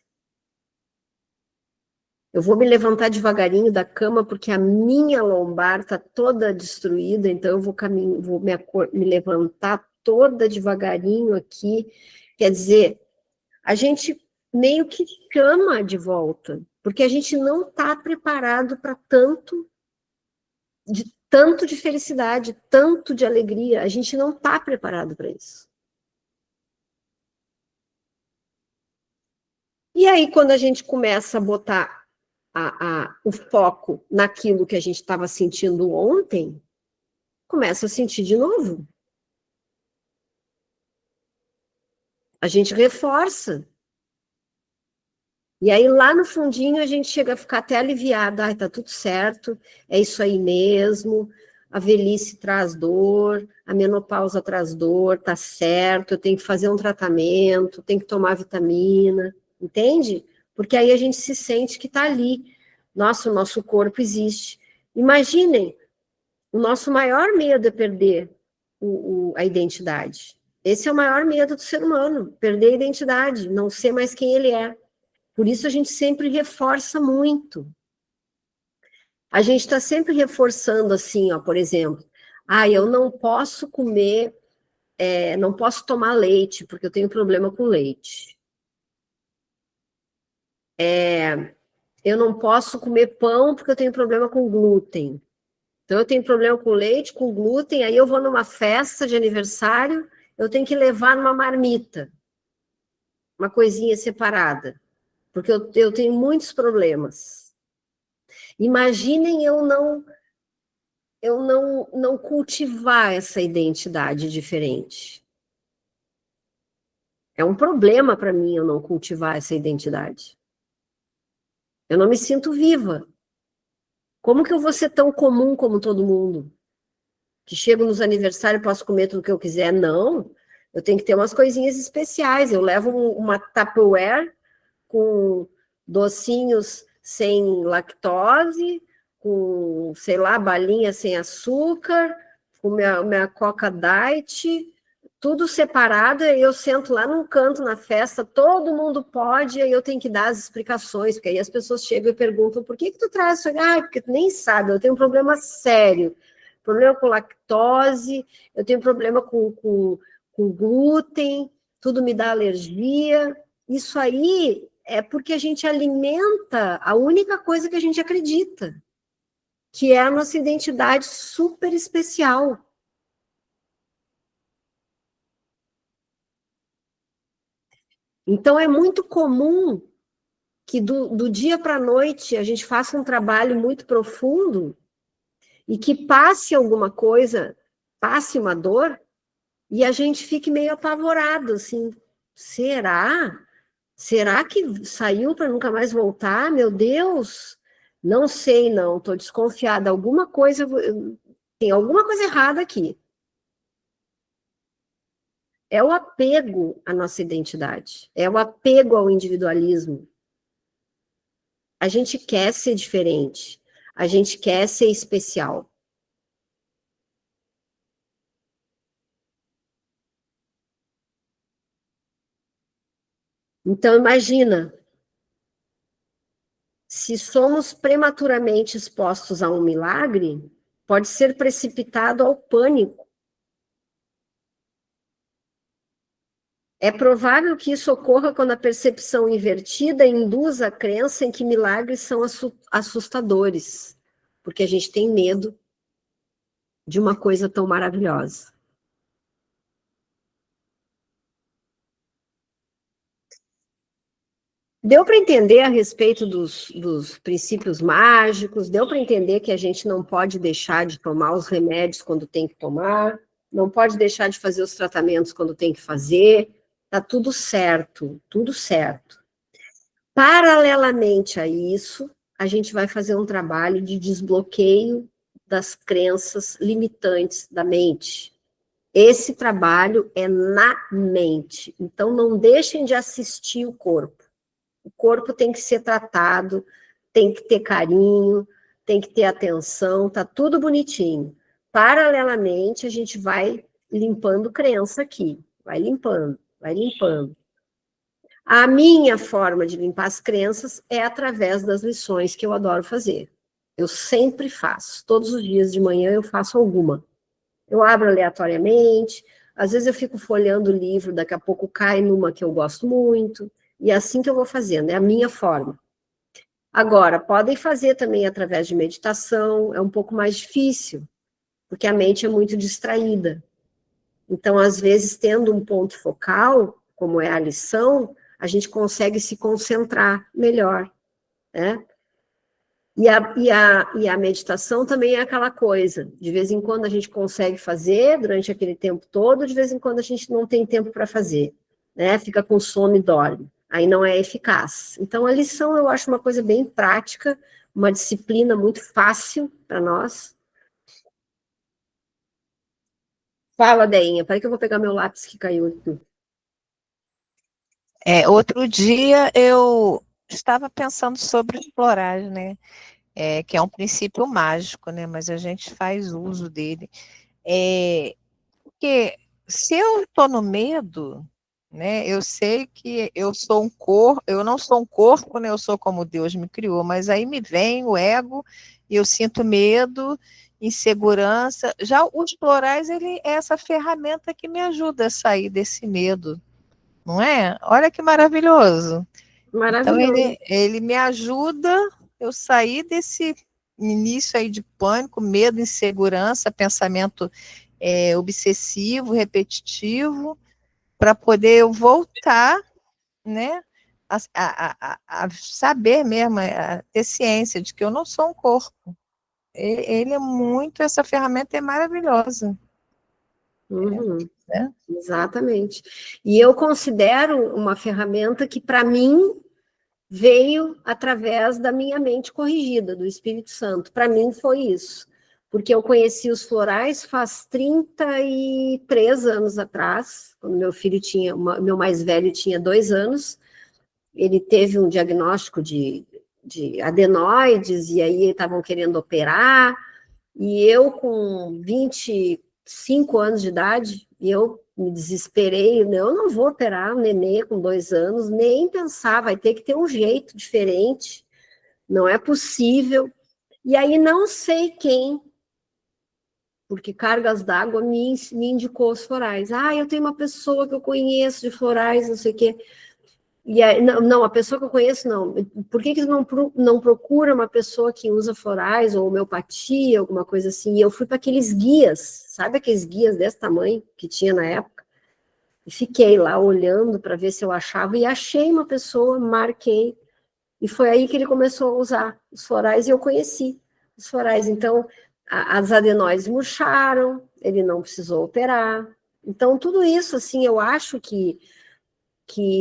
Eu vou me levantar devagarinho da cama porque a minha lombar está toda destruída, então eu vou me levantar toda devagarinho aqui. Quer dizer, a gente meio que chama de volta, porque a gente não está preparado para tanto de felicidade, tanto de alegria. A gente não está preparado para isso. E aí, quando a gente começa a botar o foco naquilo que a gente estava sentindo ontem, começa a sentir de novo. A gente reforça. E aí, lá no fundinho, a gente chega a ficar até aliviada. Ai, tá tudo certo, é isso aí mesmo. A velhice traz dor, a menopausa traz dor, tá certo, eu tenho que fazer um tratamento, tenho que tomar vitamina, entende? Porque aí a gente se sente que tá ali. Nossa, o nosso corpo existe. Imaginem, o nosso maior medo é perder a identidade. Esse é o maior medo do ser humano, perder a identidade, não ser mais quem ele é. Por isso a gente sempre reforça muito. A gente está sempre reforçando assim, ó, por exemplo, eu não posso comer, não posso tomar leite, porque eu tenho problema com leite. Eu não posso comer pão, porque eu tenho problema com glúten. Então, eu tenho problema com leite, com glúten, aí eu vou numa festa de aniversário, eu tenho que levar numa marmita, uma coisinha separada, porque eu tenho muitos problemas. Imaginem eu não cultivar essa identidade diferente. É um problema para mim eu não cultivar essa identidade. Eu não me sinto viva. Como que eu vou ser tão comum como todo mundo? Que chego nos aniversários e posso comer tudo que eu quiser? Não. Eu tenho que ter umas coisinhas especiais. Eu levo uma Tupperware com docinhos sem lactose, com, sei lá, balinha sem açúcar, com minha Coca Diet, tudo separado, e eu sento lá num canto na festa, todo mundo pode, aí eu tenho que dar as explicações, porque aí as pessoas chegam e perguntam, por que tu traz isso? Porque tu nem sabe, eu tenho um problema sério, problema com lactose, eu tenho problema com glúten, tudo me dá alergia. Isso aí é porque a gente alimenta a única coisa que a gente acredita, que é a nossa identidade super especial. Então, é muito comum que do dia para a noite a gente faça um trabalho muito profundo e que passe alguma coisa, passe uma dor, e a gente fique meio apavorado, assim, será? Será que saiu para nunca mais voltar? Meu Deus! Não sei, não, estou desconfiada. Tem alguma coisa errada aqui. É o apego à nossa identidade, é o apego ao individualismo. A gente quer ser diferente, a gente quer ser especial. Então, imagina, se somos prematuramente expostos a um milagre, pode ser precipitado ao pânico. É provável que isso ocorra quando a percepção invertida induz a crença em que milagres são assustadores, porque a gente tem medo de uma coisa tão maravilhosa. Deu para entender a respeito dos princípios mágicos, deu para entender que a gente não pode deixar de tomar os remédios quando tem que tomar, não pode deixar de fazer os tratamentos quando tem que fazer, tá tudo certo, tudo certo. Paralelamente a isso, a gente vai fazer um trabalho de desbloqueio das crenças limitantes da mente. Esse trabalho é na mente, então não deixem de assistir o corpo. O corpo tem que ser tratado, tem que ter carinho, tem que ter atenção, tá tudo bonitinho. Paralelamente, a gente vai limpando crença aqui, vai limpando, vai limpando. A minha forma de limpar as crenças é através das lições que eu adoro fazer. Eu sempre faço, todos os dias de manhã eu faço alguma. Eu abro aleatoriamente, às vezes eu fico folheando o livro, daqui a pouco cai numa que eu gosto muito, e é assim que eu vou fazendo, é a minha forma. Agora, podem fazer também através de meditação, é um pouco mais difícil, porque a mente é muito distraída. Então, às vezes, tendo um ponto focal, como é a lição, a gente consegue se concentrar melhor, né? E a meditação também é aquela coisa, de vez em quando a gente consegue fazer durante aquele tempo todo, de vez em quando a gente não tem tempo para fazer, né? Fica com sono e dorme, aí não é eficaz. Então a lição eu acho uma coisa bem prática, uma disciplina muito fácil para nós. Fala, Deinha, peraí que eu vou pegar meu lápis que caiu aqui. Outro dia eu estava pensando sobre os florais, né? Que é um princípio mágico, né? Mas a gente faz uso dele. Porque se eu estou no medo, né? Eu sei que eu sou um corpo, eu não sou um corpo, né? Eu sou como Deus me criou, mas aí me vem o ego e eu sinto medo, insegurança. Já os florais, ele é essa ferramenta que me ajuda a sair desse medo, não é? Olha que maravilhoso. Então, Maravilhoso. ele me ajuda eu sair desse início aí de pânico, medo, insegurança, pensamento obsessivo, repetitivo, para poder eu voltar, né, a saber mesmo, a ter ciência de que eu não sou um corpo. Ele é muito, essa ferramenta é maravilhosa. Uhum. Né? Exatamente. E eu considero uma ferramenta que, para mim, veio através da minha mente corrigida, do Espírito Santo. Para mim foi isso. Porque eu conheci os florais faz 33 anos atrás, quando meu filho tinha, meu mais velho tinha 2 anos, ele teve um diagnóstico de adenoides, e aí estavam querendo operar, e eu com 25 anos de idade, eu me desesperei, eu não vou operar um nenê com 2 anos, nem pensar, vai ter que ter um jeito diferente, não é possível. E aí não sei quem, porque Cargas d'Água me indicou os florais. Ah, eu tenho uma pessoa que eu conheço de florais, não sei o quê. E aí, não, a pessoa que eu conheço, não. Por que não procura uma pessoa que usa florais ou homeopatia, alguma coisa assim? E eu fui para aqueles guias, sabe aqueles guias desse tamanho que tinha na época? E fiquei lá olhando para ver se eu achava, e achei uma pessoa, marquei, e foi aí que ele começou a usar os florais, e eu conheci os florais. Então, as adenóides murcharam, ele não precisou operar. Então, tudo isso, assim, eu acho que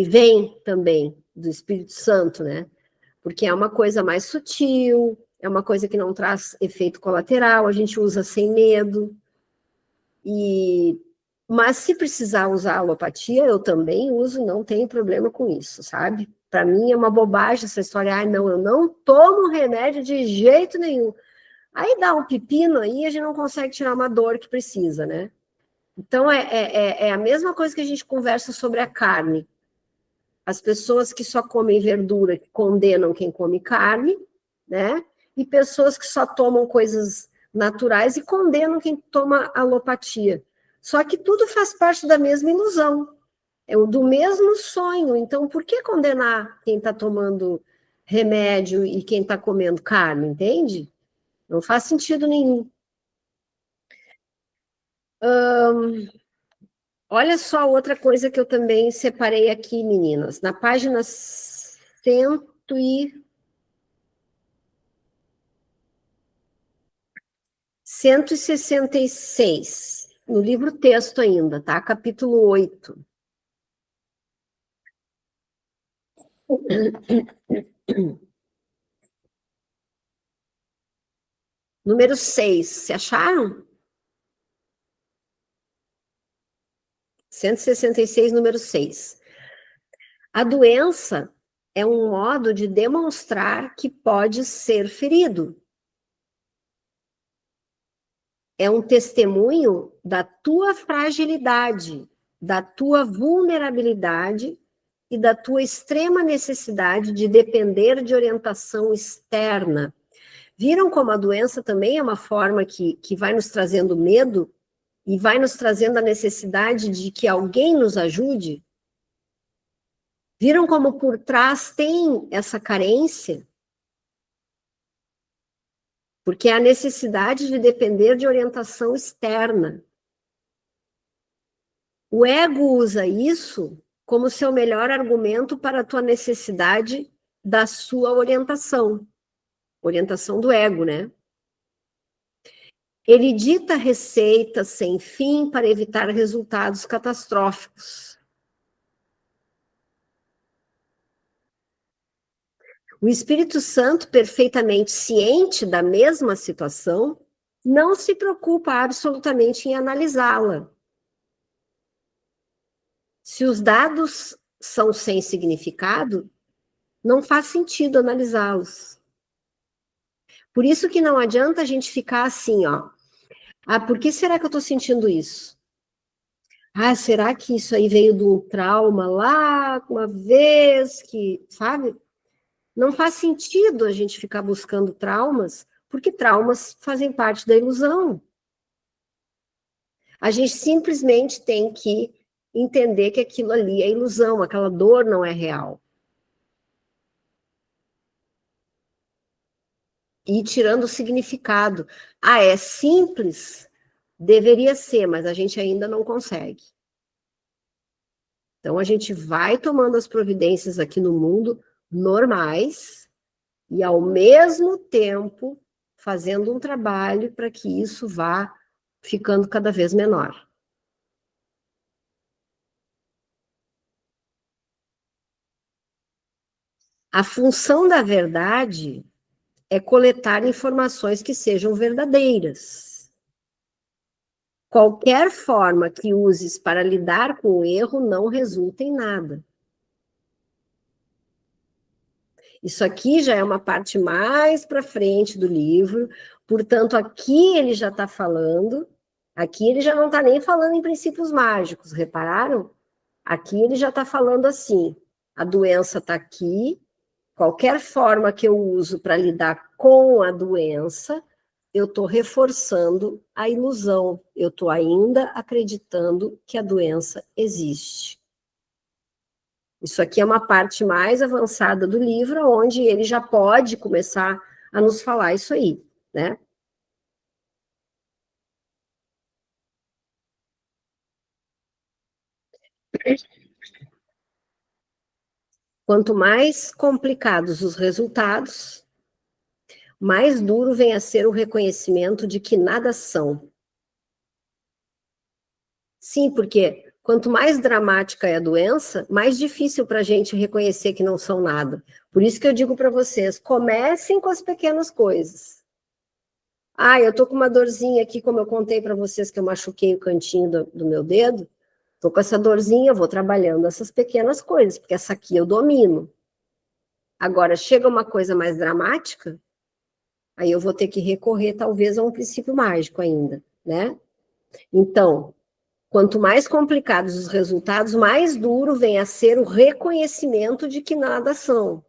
vem também do Espírito Santo, né? Porque é uma coisa mais sutil, é uma coisa que não traz efeito colateral, a gente usa sem medo. E Mas se precisar usar alopatia, eu também uso, não tenho problema com isso, sabe? Para mim é uma bobagem essa história, não, eu não tomo remédio de jeito nenhum. Aí dá um pepino aí, a gente não consegue tirar uma dor que precisa, né? Então é a mesma coisa que a gente conversa sobre a carne. As pessoas que só comem verdura condenam quem come carne, né? E pessoas que só tomam coisas naturais e condenam quem toma alopatia. Só que tudo faz parte da mesma ilusão, do mesmo sonho. Então, por que condenar quem está tomando remédio e quem está comendo carne, entende? Não faz sentido nenhum. Olha só outra coisa que eu também separei aqui, meninas. Na página 166, no livro texto ainda, tá? Capítulo 8. Número 6, se acharam? 166, número 6. A doença é um modo de demonstrar que pode ser ferido. É um testemunho da tua fragilidade, da tua vulnerabilidade e da tua extrema necessidade de depender de orientação externa. Viram como a doença também é uma forma que vai nos trazendo medo e vai nos trazendo a necessidade de que alguém nos ajude? Viram como por trás tem essa carência? Porque é a necessidade de depender de orientação externa. O ego usa isso como seu melhor argumento para a tua necessidade da sua orientação. Orientação do ego, né? Ele dita receitas sem fim para evitar resultados catastróficos. O Espírito Santo, perfeitamente ciente da mesma situação, não se preocupa absolutamente em analisá-la. Se os dados são sem significado, não faz sentido analisá-los. Por isso que não adianta a gente ficar assim, ó. Por que será que eu estou sentindo isso? Será que isso aí veio de um trauma lá, uma vez que, sabe? Não faz sentido a gente ficar buscando traumas, porque traumas fazem parte da ilusão. A gente simplesmente tem que entender que aquilo ali é ilusão, aquela dor não é real. E tirando o significado. É simples? Deveria ser, mas a gente ainda não consegue. Então, a gente vai tomando as providências aqui no mundo normais e, ao mesmo tempo, fazendo um trabalho para que isso vá ficando cada vez menor. A função da verdade é coletar informações que sejam verdadeiras. Qualquer forma que uses para lidar com o erro não resulta em nada. Isso aqui já é uma parte mais para frente do livro, portanto, aqui ele já está falando, aqui ele já não está nem falando em princípios mágicos, repararam? Aqui ele já está falando assim, a doença está aqui, qualquer forma que eu uso para lidar com a doença, eu estou reforçando a ilusão, eu estou ainda acreditando que a doença existe. Isso aqui é uma parte mais avançada do livro, onde ele já pode começar a nos falar isso aí, né? Quanto mais complicados os resultados, mais duro vem a ser o reconhecimento de que nada são. Sim, porque quanto mais dramática é a doença, mais difícil para a gente reconhecer que não são nada. Por isso que eu digo para vocês, comecem com as pequenas coisas. Ah, eu tô com uma dorzinha aqui, como eu contei para vocês que eu machuquei o cantinho do meu dedo. Tô com essa dorzinha, eu vou trabalhando essas pequenas coisas, porque essa aqui eu domino. Agora, chega uma coisa mais dramática, aí eu vou ter que recorrer, talvez, a um princípio mágico ainda, né? Então, quanto mais complicados os resultados, mais duro vem a ser o reconhecimento de que nada são.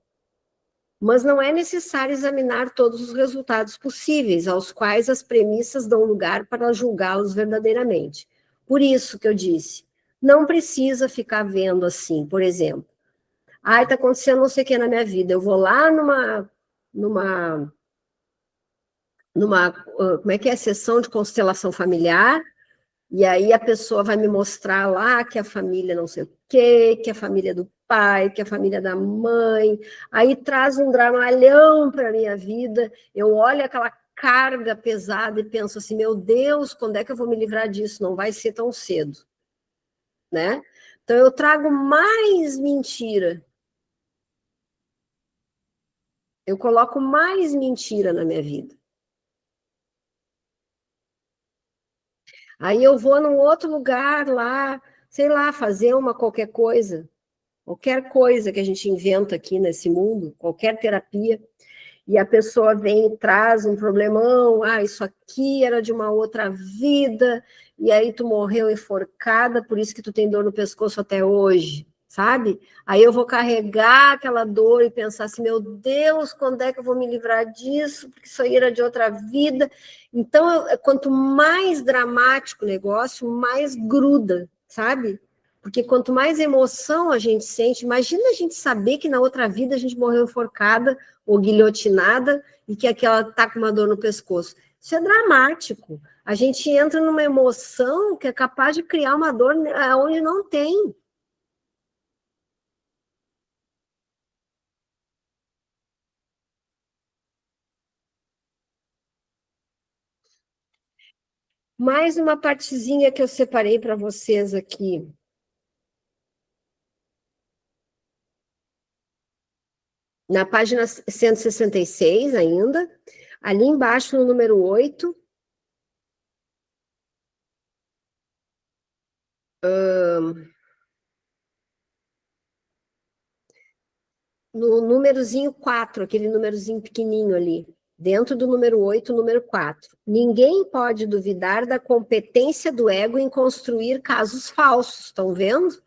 Mas não é necessário examinar todos os resultados possíveis, aos quais as premissas dão lugar para julgá-los verdadeiramente. Por isso que eu disse, não precisa ficar vendo assim, por exemplo, ai, está acontecendo não sei o que na minha vida, eu vou lá numa, como é que é, sessão de constelação familiar, e aí a pessoa vai me mostrar lá que a família não sei o quê, que a família do pai, que a família da mãe, aí traz um dramalhão para a minha vida, eu olho aquela carga pesada e penso assim, meu Deus, quando é que eu vou me livrar disso? Não vai ser tão cedo, né? Então eu trago mais mentira, eu coloco mais mentira na minha vida. Aí eu vou num outro lugar lá, sei lá, fazer uma qualquer coisa que a gente inventa aqui nesse mundo, qualquer terapia, e a pessoa vem e traz um problemão, ah, isso aqui era de uma outra vida, e aí tu morreu enforcada, por isso que tu tem dor no pescoço até hoje, sabe? Aí eu vou carregar aquela dor e pensar assim, meu Deus, quando é que eu vou me livrar disso? Porque isso aí era de outra vida. Então, quanto mais dramático o negócio, mais gruda, sabe? Porque quanto mais emoção a gente sente, imagina a gente saber que na outra vida a gente morreu enforcada ou guilhotinada e que aquela tá com uma dor no pescoço. Isso é dramático. A gente entra numa emoção que é capaz de criar uma dor onde não tem. Mais uma partezinha que eu separei para vocês aqui. Na página 166 ainda, ali embaixo no número 8, no númerozinho 4, aquele númerozinho pequenininho ali, dentro do número 8, número 4. Ninguém pode duvidar da competência do ego em construir casos falsos, estão vendo?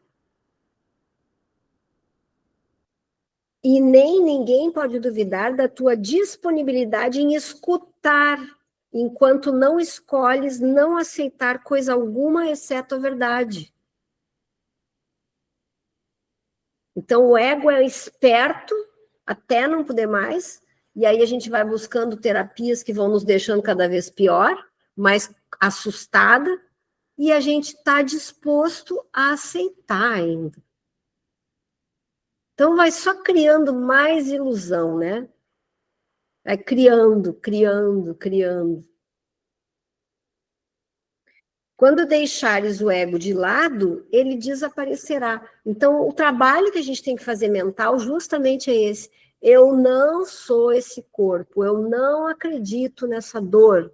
E nem ninguém pode duvidar da tua disponibilidade em escutar, enquanto não escolhes não aceitar coisa alguma exceto a verdade. Então, o ego é esperto até não poder mais, e aí a gente vai buscando terapias que vão nos deixando cada vez pior, mais assustada, e a gente está disposto a aceitar ainda. Então, vai só criando mais ilusão, né? Vai criando, criando, criando. Quando deixares o ego de lado, ele desaparecerá. Então, o trabalho que a gente tem que fazer mental justamente é esse. Eu não sou esse corpo, eu não acredito nessa dor.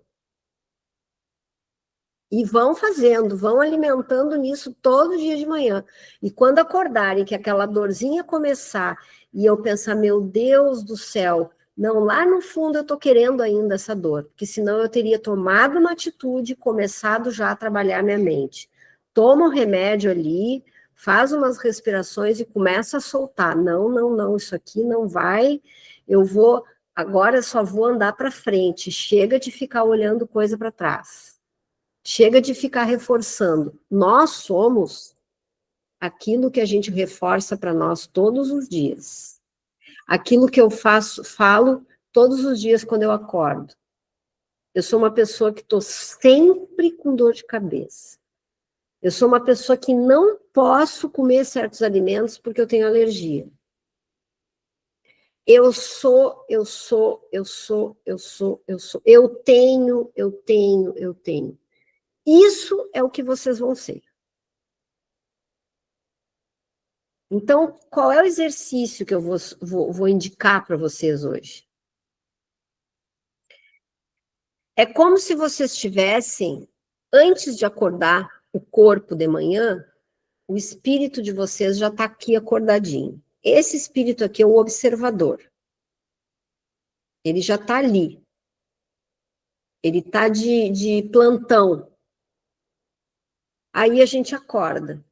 E vão fazendo, vão alimentando nisso todo dia de manhã. E quando acordarem, que aquela dorzinha começar, e eu pensar, meu Deus do céu, não, lá no fundo eu estou querendo ainda essa dor, porque senão eu teria tomado uma atitude e começado já a trabalhar minha mente. Toma um remédio ali, faz umas respirações e começa a soltar. Não, não, não, isso aqui não vai, eu vou, agora só vou andar para frente, chega de ficar olhando coisa para trás. Chega de ficar reforçando. Nós somos aquilo que a gente reforça para nós todos os dias. Aquilo que eu falo todos os dias quando eu acordo. Eu sou uma pessoa que estou sempre com dor de cabeça. Eu sou uma pessoa que não posso comer certos alimentos porque eu tenho alergia. Eu sou. Eu tenho. Isso é o que vocês vão ser. Então, qual é o exercício que eu vou indicar para vocês hoje? É como se vocês tivessem, antes de acordar o corpo de manhã, o espírito de vocês já está aqui acordadinho. Esse espírito aqui é o observador. Ele já está ali. Ele está de plantão. Aí a gente acorda.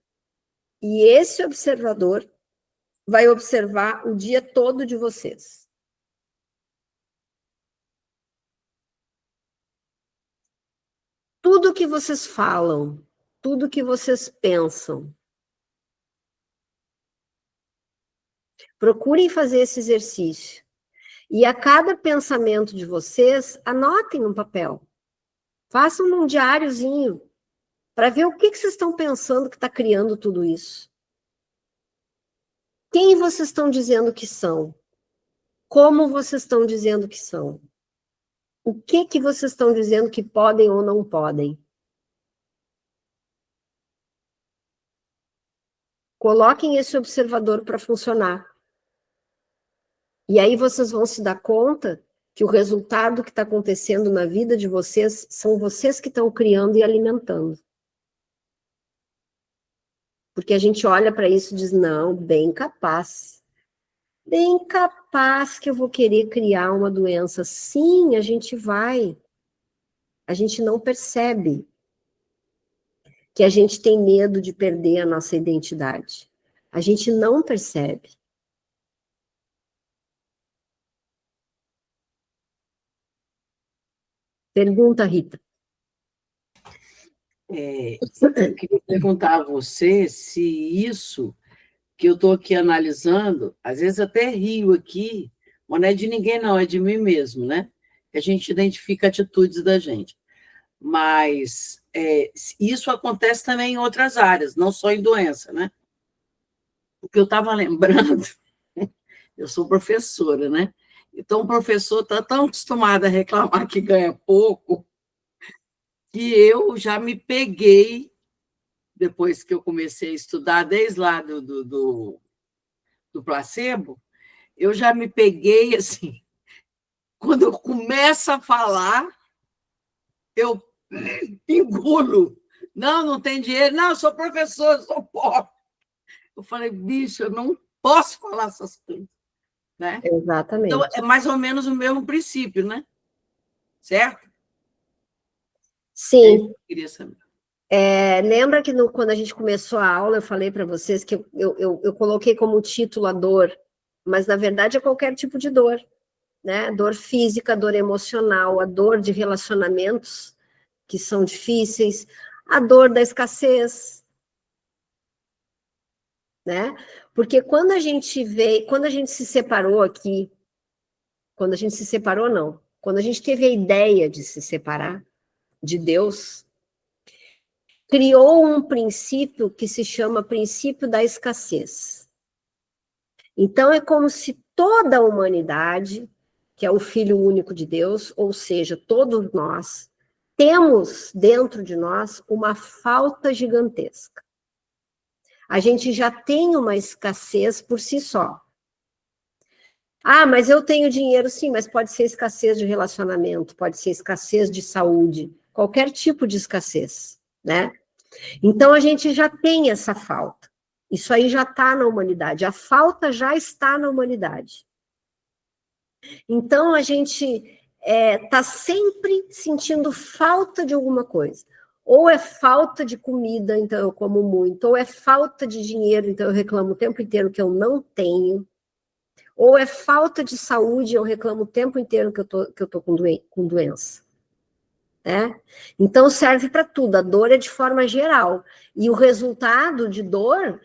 E esse observador vai observar o dia todo de vocês. Tudo que vocês falam, tudo que vocês pensam. Procurem fazer esse exercício. E a cada pensamento de vocês, anotem um papel. Façam um diáriozinho para ver o que vocês estão pensando que está criando tudo isso. Quem vocês estão dizendo que são? Como vocês estão dizendo que são? O que vocês estão dizendo que podem ou não podem? Coloquem esse observador para funcionar. E aí vocês vão se dar conta que o resultado que está acontecendo na vida de vocês são vocês que estão criando e alimentando. Porque a gente olha para isso e diz, não, bem capaz que eu vou querer criar uma doença. Sim, a gente vai. A gente não percebe que a gente tem medo de perder a nossa identidade. A gente não percebe. Pergunta, Rita. Eu queria perguntar a você se isso que eu estou aqui analisando, às vezes até rio aqui, mas não é de ninguém não, é de mim mesmo, né? A gente identifica atitudes da gente. Mas isso acontece também em outras áreas, não só em doença, né? O que eu estava lembrando, eu sou professora, né? Então, o professor está tão acostumado a reclamar que ganha pouco, que eu já me peguei, depois que eu comecei a estudar, desde lá do placebo, eu já me peguei assim, quando eu começo a falar, eu engulo. Não tem dinheiro. Não, eu sou professor, eu sou pobre. Eu falei, bicho, eu não posso falar essas coisas. Né? Exatamente. Então, é mais ou menos o mesmo princípio, né? Certo? Sim. Eu queria saber. Lembra que quando a gente começou a aula, eu falei para vocês que eu coloquei como título a dor, mas na verdade é qualquer tipo de dor, né? Dor física, dor emocional, a dor de relacionamentos que são difíceis, a dor da escassez, né? Porque quando a gente se separou aqui, quando a gente se separou, não, quando a gente teve a ideia de se separar de Deus, criou um princípio que se chama princípio da escassez. Então, é como se toda a humanidade, que é o Filho único de Deus, ou seja, todos nós, temos dentro de nós uma falta gigantesca. A gente já tem uma escassez por si só. Ah, mas eu tenho dinheiro, sim, mas pode ser escassez de relacionamento, pode ser escassez de saúde, qualquer tipo de escassez, né? Então, a gente já tem essa falta. Isso aí já está na humanidade. A falta já está na humanidade. Então, a gente está sempre sentindo falta de alguma coisa. Ou é falta de comida, então eu como muito. Ou é falta de dinheiro, então eu reclamo o tempo inteiro que eu não tenho. Ou é falta de saúde, eu reclamo o tempo inteiro que eu tô com doença. Né? Então, serve para tudo. A dor é de forma geral. E o resultado de dor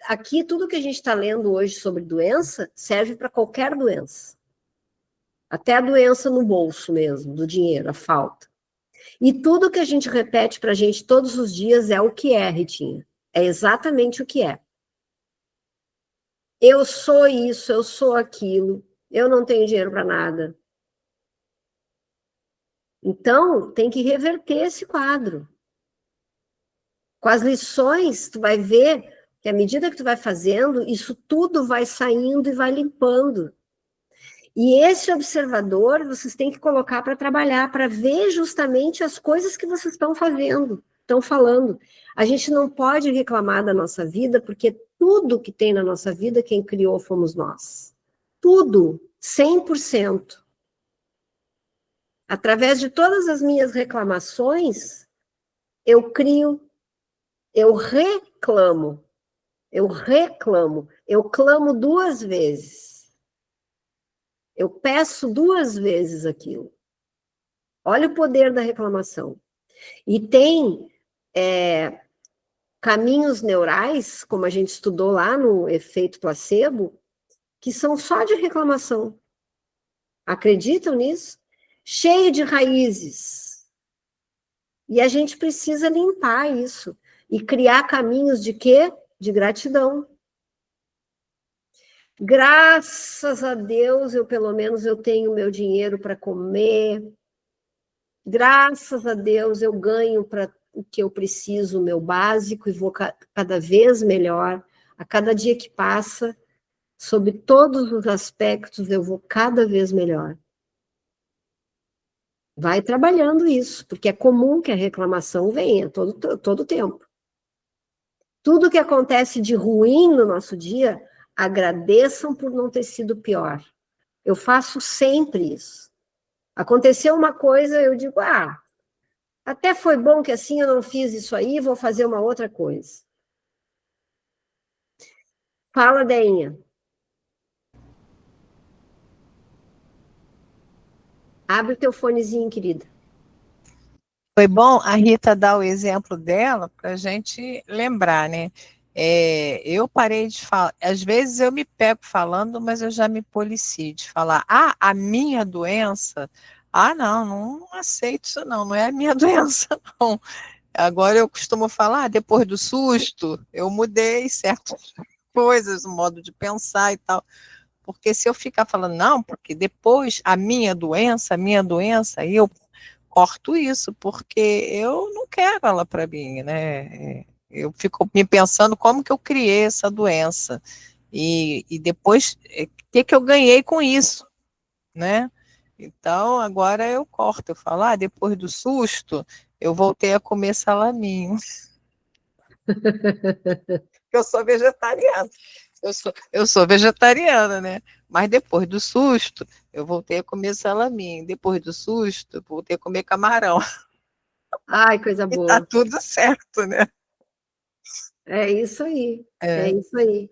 aqui, tudo que a gente está lendo hoje sobre doença serve para qualquer doença. Até a doença no bolso mesmo, do dinheiro, a falta. E tudo que a gente repete para a gente todos os dias é o que é, Ritinha. É exatamente o que é. Eu sou isso, eu sou aquilo, eu não tenho dinheiro para nada. Então, tem que reverter esse quadro. Com as lições, tu vai ver que à medida que tu vai fazendo, isso tudo vai saindo e vai limpando. E esse observador vocês têm que colocar para trabalhar, para ver justamente as coisas que vocês estão fazendo, estão falando. A gente não pode reclamar da nossa vida, porque tudo que tem na nossa vida, quem criou fomos nós. Tudo, 100%. Através de todas as minhas reclamações, eu crio, eu reclamo, eu clamo 2 vezes. Eu peço 2 vezes aquilo. Olha o poder da reclamação. E tem caminhos neurais, como a gente estudou lá no efeito placebo, que são só de reclamação. Acreditam nisso? Cheio de raízes. E a gente precisa limpar isso. E criar caminhos de quê? De gratidão. Graças a Deus, pelo menos eu tenho meu dinheiro para comer. Graças a Deus, eu ganho para o que eu preciso, o meu básico, e vou cada vez melhor. A cada dia que passa, sob todos os aspectos, eu vou cada vez melhor. Vai trabalhando isso, porque é comum que a reclamação venha todo tempo. Tudo que acontece de ruim no nosso dia, agradeçam por não ter sido pior. Eu faço sempre isso. Aconteceu uma coisa, eu digo, até foi bom que assim eu não fiz isso aí, vou fazer uma outra coisa. Fala, Deinha. Abre o teu fonezinho, querida. Foi bom a Rita dar o exemplo dela para a gente lembrar, né? Eu parei de falar, às vezes eu me pego falando, mas eu já me policio de falar, a minha doença, não aceito isso não é a minha doença não. Agora eu costumo falar, depois do susto, eu mudei certas coisas, o modo de pensar e tal, porque se eu ficar falando, não, porque depois a minha doença, aí eu corto isso, porque eu não quero ela para mim, né? Eu fico me pensando como que eu criei essa doença e depois o que eu ganhei com isso, né? Então agora eu corto, eu falo, depois do susto eu voltei a comer salaminho. Eu sou vegetariana. Eu sou vegetariana, né? Mas depois do susto, eu voltei a comer salaminho. Depois do susto, eu voltei a comer camarão. Ai, coisa boa. E tá tudo certo, né? É isso aí. É isso aí.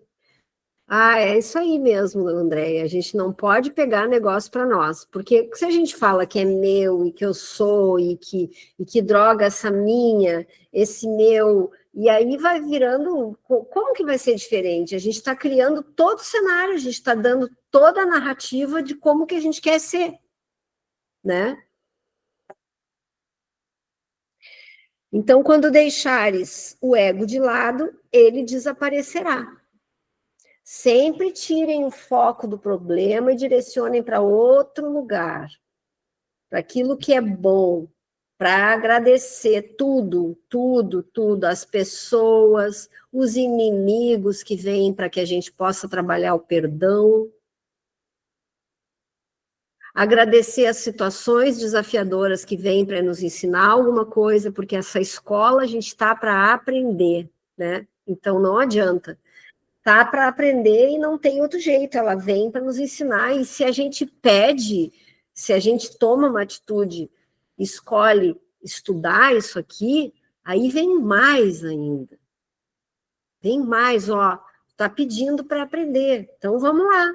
É isso aí mesmo, Andréia. A gente não pode pegar negócio para nós, porque se a gente fala que é meu e que eu sou e que droga essa minha, esse meu, e aí vai virando, como que vai ser diferente? A gente está criando todo o cenário, a gente está dando toda a narrativa de como que a gente quer ser, né? Então, quando deixares o ego de lado, ele desaparecerá. Sempre tirem o foco do problema e direcionem para outro lugar, para aquilo que é bom, para agradecer tudo, as pessoas, os inimigos que vêm para que a gente possa trabalhar o perdão. Agradecer as situações desafiadoras que vêm para nos ensinar alguma coisa, porque essa escola a gente está para aprender, né? Então não adianta. Tá para aprender e não tem outro jeito, ela vem para nos ensinar, e se a gente pede, se a gente toma uma atitude, escolhe estudar isso aqui, aí vem mais ainda. Vem mais, tá pedindo para aprender, então vamos lá.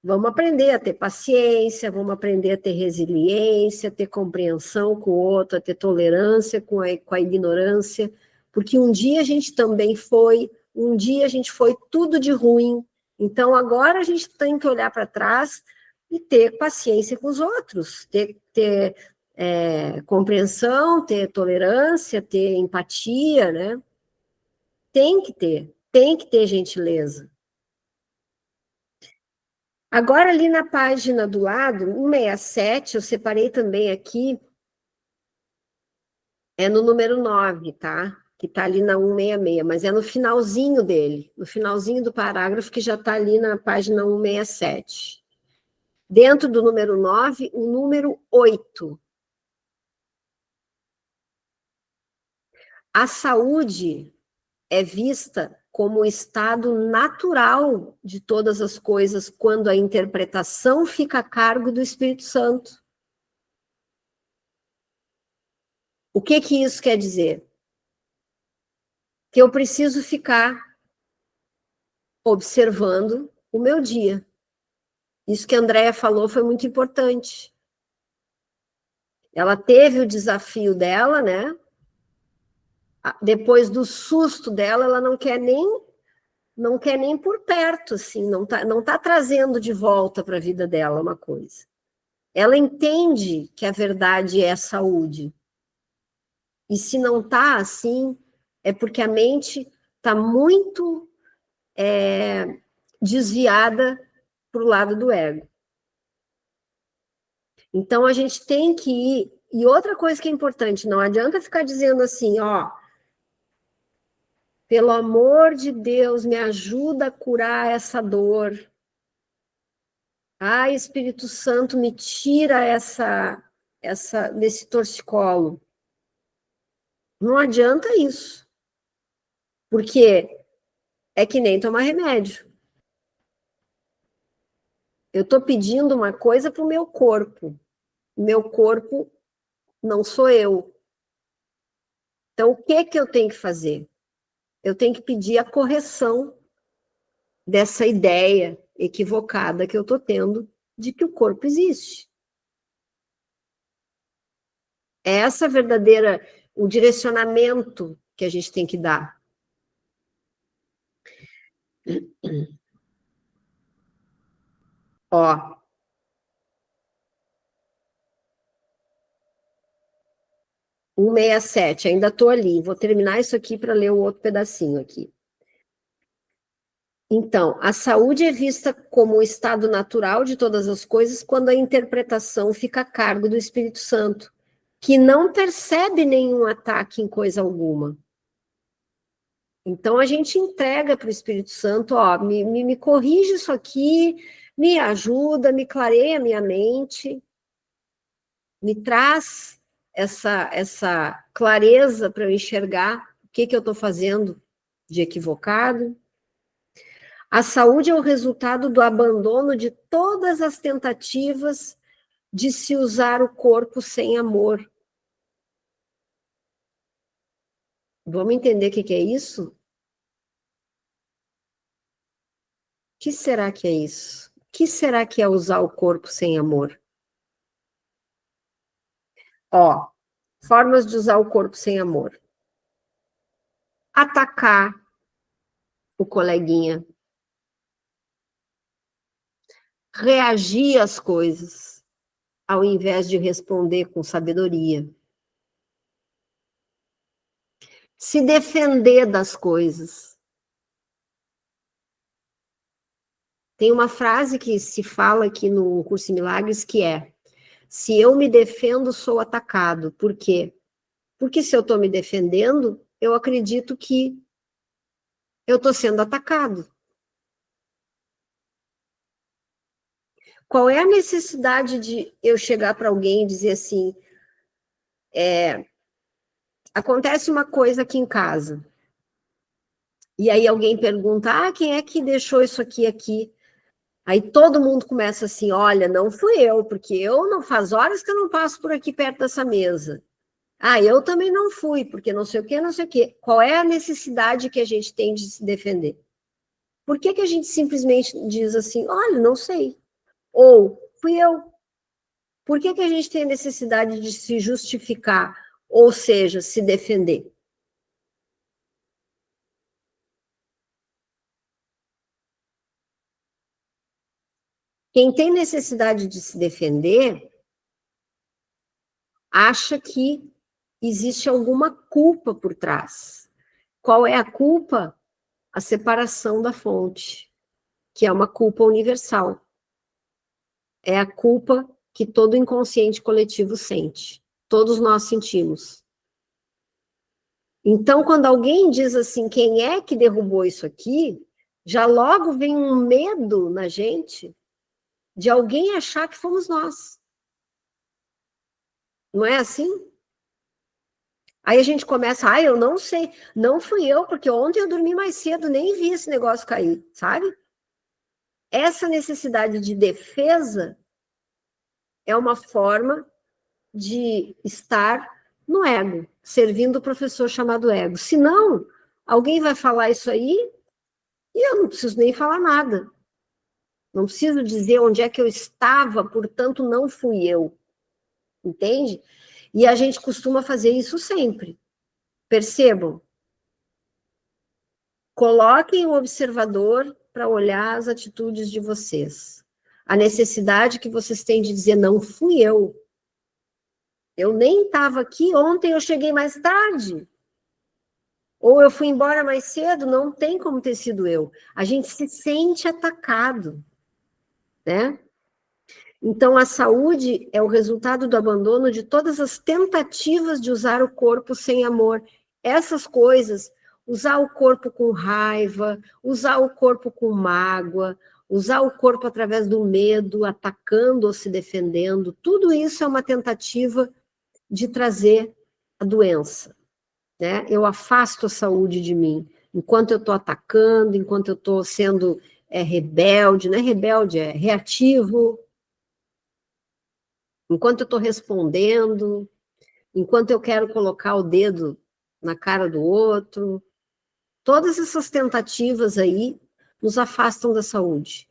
Vamos aprender a ter paciência, vamos aprender a ter resiliência, a ter compreensão com o outro, a ter tolerância com a ignorância, porque um dia a gente também foi tudo de ruim. Então, agora a gente tem que olhar para trás e ter paciência com os outros, ter compreensão, ter tolerância, ter empatia, né? Tem que ter gentileza. Agora, ali na página do lado, 167, eu separei também aqui, é no número 9, tá? Que está ali na 166, mas é no finalzinho dele, no finalzinho do parágrafo, que já está ali na página 167. Dentro do número 9, o número 8. A saúde é vista como o estado natural de todas as coisas quando a interpretação fica a cargo do Espírito Santo. O que isso quer dizer? Que eu preciso ficar observando o meu dia. Isso que a Andréia falou foi muito importante. Ela teve o desafio dela, né? Depois do susto dela, ela não quer nem por perto, assim, não tá trazendo de volta para a vida dela uma coisa. Ela entende que a verdade é a saúde. E se não tá assim, é porque a mente está muito desviada para o lado do ego. Então, a gente tem que ir... E outra coisa que é importante, não adianta ficar dizendo assim, ó, pelo amor de Deus, me ajuda a curar essa dor. Ai, Espírito Santo, me tira desse torcicolo. Não adianta isso. Porque é que nem tomar remédio. Eu estou pedindo uma coisa para o meu corpo. Meu corpo não sou eu. Então, o que eu tenho que fazer? Eu tenho que pedir a correção dessa ideia equivocada que eu estou tendo de que o corpo existe. É essa verdadeira, o direcionamento que a gente tem que dar. Ó. — 167, ainda estou ali. Vou terminar isso aqui para ler o outro pedacinho aqui. Então, a saúde é vista como o estado natural de todas as coisas quando a interpretação fica a cargo do Espírito Santo, que não percebe nenhum ataque em coisa alguma. Então, a gente entrega para o Espírito Santo, ó, me corrige isso aqui, me ajuda, me clareia a minha mente, me traz essa clareza para eu enxergar o que eu estou fazendo de equivocado. A saúde é o resultado do abandono de todas as tentativas de se usar o corpo sem amor. Vamos entender o que é isso? O que será que é isso? O que será que é usar o corpo sem amor? Ó, formas de usar o corpo sem amor. Atacar o coleguinha. Reagir às coisas, ao invés de responder com sabedoria. Se defender das coisas. Tem uma frase que se fala aqui no Curso em Milagres que é: se eu me defendo, sou atacado. Por quê? Porque se eu estou me defendendo, eu acredito que eu estou sendo atacado. Qual é a necessidade de eu chegar para alguém e dizer assim, acontece uma coisa aqui em casa, e aí alguém pergunta, quem é que deixou isso aqui? Aí todo mundo começa assim, olha, não fui eu, porque eu não faz horas que eu não passo por aqui perto dessa mesa. Eu também não fui, porque não sei o quê, não sei o quê. Qual é a necessidade que a gente tem de se defender? Por que a gente simplesmente diz assim, olha, não sei? Ou, fui eu. Por que a gente tem a necessidade de se justificar, ou seja, se defender? Quem tem necessidade de se defender acha que existe alguma culpa por trás. Qual é a culpa? A separação da fonte, que é uma culpa universal. É a culpa que todo inconsciente coletivo sente. Todos nós sentimos. Então, quando alguém diz assim, quem é que derrubou isso aqui, já logo vem um medo na gente de alguém achar que fomos nós. Não é assim? Aí a gente começa, eu não sei, não fui eu, porque ontem eu dormi mais cedo, nem vi esse negócio cair, sabe? Essa necessidade de defesa é uma forma de estar no ego, servindo o professor chamado ego. Senão, alguém vai falar isso aí e eu não preciso nem falar nada. Não preciso dizer onde é que eu estava, portanto, não fui eu. Entende? E a gente costuma fazer isso sempre. Percebam. Coloquem o observador para olhar as atitudes de vocês. A necessidade que vocês têm de dizer, não fui eu. Eu nem estava aqui, ontem eu cheguei mais tarde. Ou eu fui embora mais cedo, não tem como ter sido eu. A gente se sente atacado, né? Então, a saúde é o resultado do abandono de todas as tentativas de usar o corpo sem amor. Essas coisas, usar o corpo com raiva, usar o corpo com mágoa, usar o corpo através do medo, atacando ou se defendendo, tudo isso é uma tentativa de trazer a doença, né? Eu afasto a saúde de mim. Enquanto eu estou atacando, enquanto eu estou sendo rebelde, não é rebelde, é reativo, enquanto eu estou respondendo, enquanto eu quero colocar o dedo na cara do outro, todas essas tentativas aí nos afastam da saúde.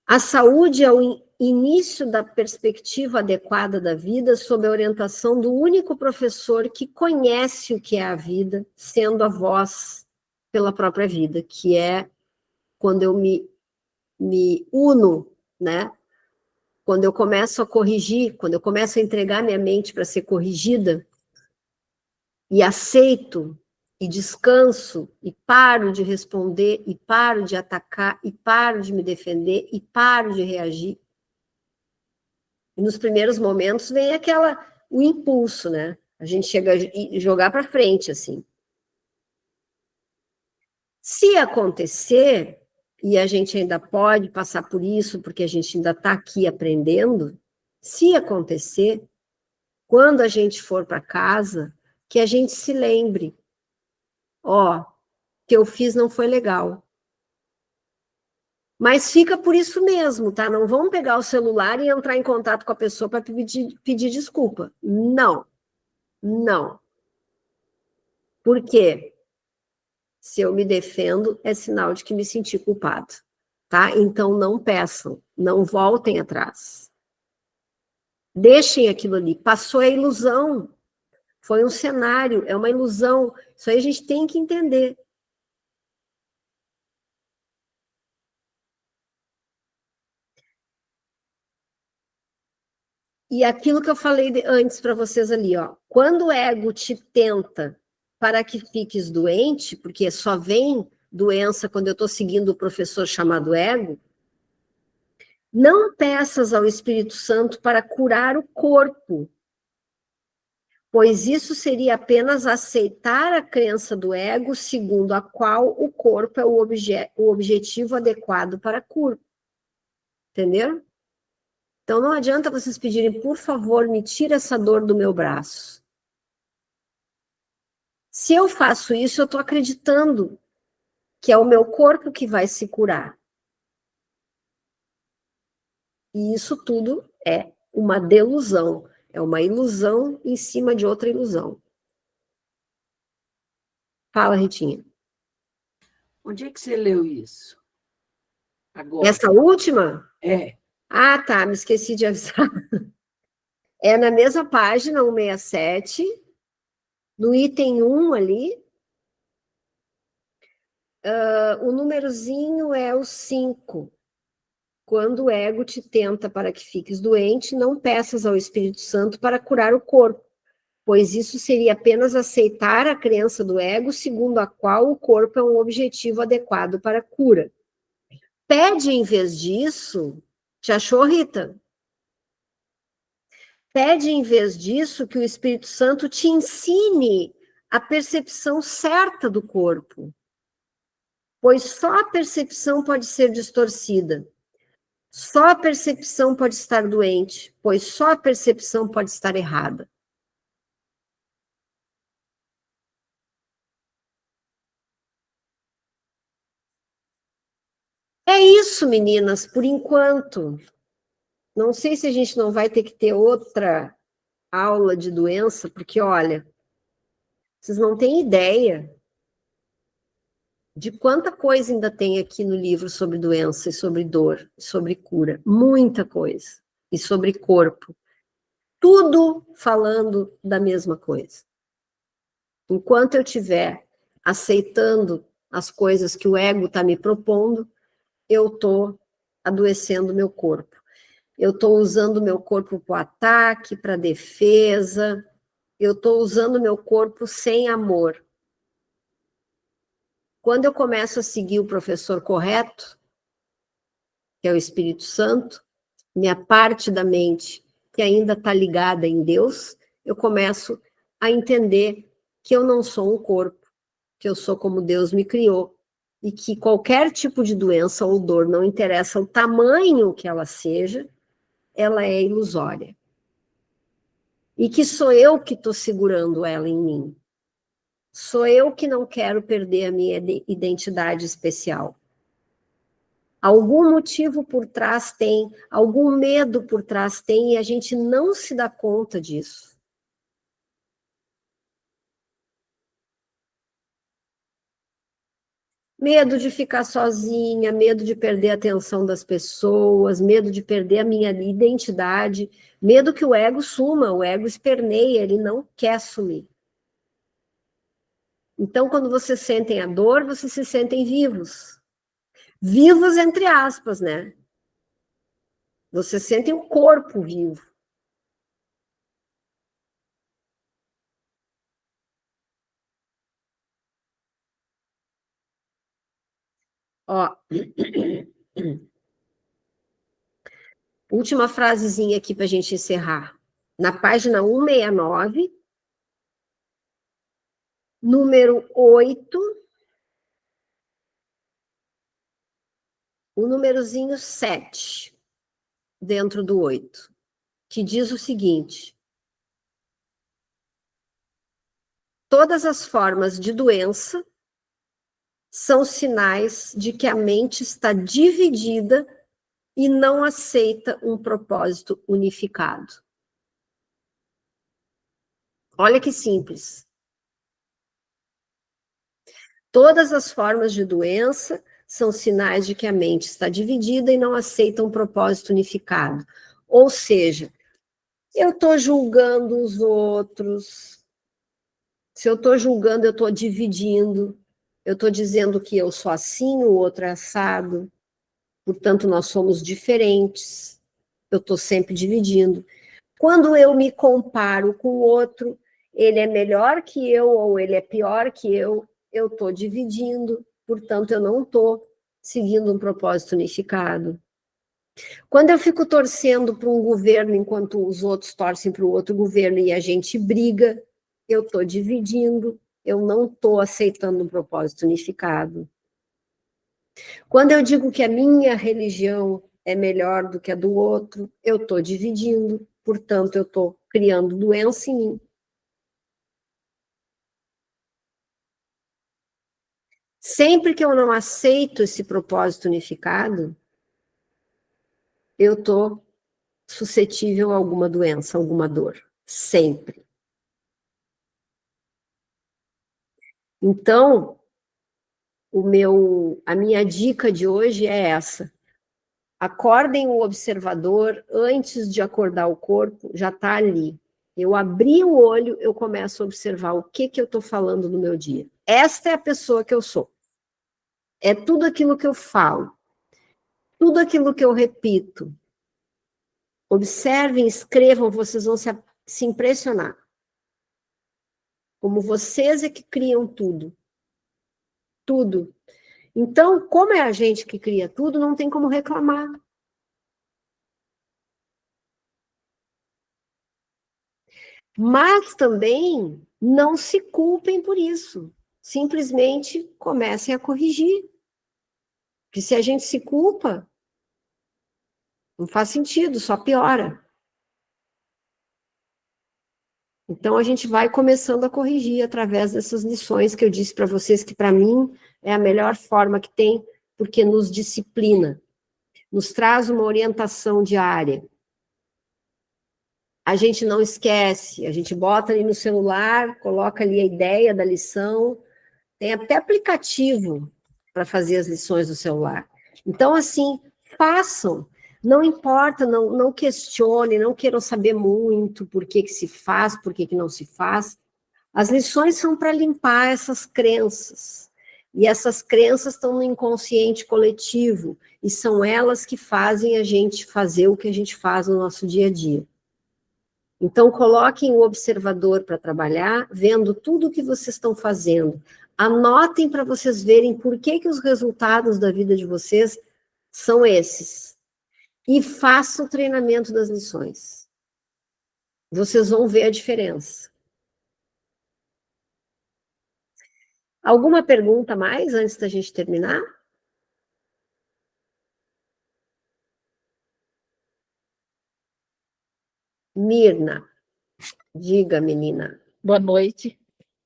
A saúde é o início da perspectiva adequada da vida sob a orientação do único professor que conhece o que é a vida, sendo a voz pela própria vida, que é quando eu me uno, né? Quando eu começo a corrigir, quando eu começo a entregar minha mente para ser corrigida, e aceito, e descanso, e paro de responder, e paro de atacar, e paro de me defender, e paro de reagir. E nos primeiros momentos vem o impulso, né? A gente chega a jogar para frente, assim. Se acontecer, e a gente ainda pode passar por isso, porque a gente ainda está aqui aprendendo, se acontecer, quando a gente for para casa, que a gente se lembre, o que eu fiz não foi legal. Mas fica por isso mesmo, tá? Não vamos pegar o celular e entrar em contato com a pessoa para pedir desculpa. Não. Não. Por quê? Se eu me defendo, é sinal de que me senti culpado, tá? Então não peçam, não voltem atrás. Deixem aquilo ali. Passou a ilusão. Foi um cenário, é uma ilusão. Isso aí a gente tem que entender. E aquilo que eu falei antes para vocês ali, ó, quando o ego te tenta para que fiques doente, porque só vem doença quando eu estou seguindo o professor chamado ego, não peças ao Espírito Santo para curar o corpo, pois isso seria apenas aceitar a crença do ego, segundo a qual o corpo é o objetivo adequado para a cura. Entenderam? Então, não adianta vocês pedirem, por favor, me tira essa dor do meu braço. Se eu faço isso, eu estou acreditando que é o meu corpo que vai se curar. E isso tudo é uma delusão, é uma ilusão em cima de outra ilusão. Fala, Ritinha. Onde é que você leu isso? Agora. Essa última? É. Ah, tá, me esqueci de avisar. É na mesma página, 167, no item 1 ali, o númerozinho é o 5. Quando o ego te tenta para que fiques doente, não peças ao Espírito Santo para curar o corpo, pois isso seria apenas aceitar a crença do ego, segundo a qual o corpo é um objetivo adequado para a cura. Pede, em vez disso, te achou, Rita? Pede, em vez disso, que o Espírito Santo te ensine a percepção certa do corpo. pois só a percepção pode ser distorcida. Só a percepção pode estar doente, pois só a percepção pode estar errada. É isso, meninas, por enquanto. Não sei se a gente não vai ter que ter outra aula de doença, porque, olha, vocês não têm ideia de quanta coisa ainda tem aqui no livro sobre doença, e sobre dor, e sobre cura. Muita coisa. E sobre corpo. Tudo falando da mesma coisa. Enquanto eu estiver aceitando as coisas que o ego está me propondo, eu estou adoecendo meu corpo. Eu estou usando meu corpo para o ataque, para a defesa. Eu estou usando meu corpo sem amor. Quando eu começo a seguir o professor correto, que é o Espírito Santo, minha parte da mente que ainda está ligada em Deus, eu começo a entender que eu não sou um corpo, que eu sou como Deus me criou, e que qualquer tipo de doença ou dor, não interessa o tamanho que ela seja, ela é ilusória. E que sou eu que estou segurando ela em mim. Sou eu que não quero perder a minha identidade especial. Algum motivo por trás tem, algum medo por trás tem, e a gente não se dá conta disso. Medo de ficar sozinha, medo de perder a atenção das pessoas, medo de perder a minha identidade, medo que o ego suma, o ego esperneia, ele não quer sumir. Então, quando vocês sentem a dor, vocês se sentem vivos. Vivos entre aspas, né? Vocês sentem o corpo vivo. Ó, última frasezinha aqui para a gente encerrar. Na página 169, número 8, o númerozinho 7, dentro do 8, que diz o seguinte: todas as formas de doença são sinais de que a mente está dividida e não aceita um propósito unificado. Olha que simples. Todas as formas de doença são sinais de que a mente está dividida e não aceita um propósito unificado. Ou seja, eu estou julgando os outros. Se eu estou julgando, eu estou dividindo. Eu estou dizendo que eu sou assim, o outro é assado. Portanto, nós somos diferentes. Eu estou sempre dividindo. Quando eu me comparo com o outro, ele é melhor que eu ou ele é pior que eu estou dividindo. Portanto, eu não estou seguindo um propósito unificado. Quando eu fico torcendo para um governo enquanto os outros torcem para o outro governo e a gente briga, eu estou dividindo, eu não estou aceitando um propósito unificado. Quando eu digo que a minha religião é melhor do que a do outro, eu estou dividindo, portanto, eu estou criando doença em mim. Sempre que eu não aceito esse propósito unificado, eu estou suscetível a alguma doença, alguma dor. Sempre. Então, a minha dica de hoje é essa. Acordem o observador antes de acordar o corpo, já está ali. Eu abri o olho, eu começo a observar o que eu estou falando no meu dia. Esta é a pessoa que eu sou. É tudo aquilo que eu falo. Tudo aquilo que eu repito. Observem, escrevam, vocês vão se impressionar. Como vocês é que criam tudo. Tudo. Então, como é a gente que cria tudo, não tem como reclamar. Mas também não se culpem por isso. Simplesmente comecem a corrigir. Porque se a gente se culpa, não faz sentido, só piora. Então, a gente vai começando a corrigir através dessas lições que eu disse para vocês, que para mim é a melhor forma que tem, porque nos disciplina, nos traz uma orientação diária. A gente não esquece, a gente bota ali no celular, coloca ali a ideia da lição, tem até aplicativo para fazer as lições do celular. Então, assim, façam, não importa, não questione, não queiram saber muito por que se faz, por que não se faz. As lições são para limpar essas crenças, e essas crenças estão no inconsciente coletivo, e são elas que fazem a gente fazer o que a gente faz no nosso dia a dia. Então, coloquem o observador para trabalhar, vendo tudo o que vocês estão fazendo. Anotem para vocês verem por que os resultados da vida de vocês são esses. E façam o treinamento das lições. Vocês vão ver a diferença. Alguma pergunta mais antes da gente terminar? Mirna, diga, menina. Boa noite.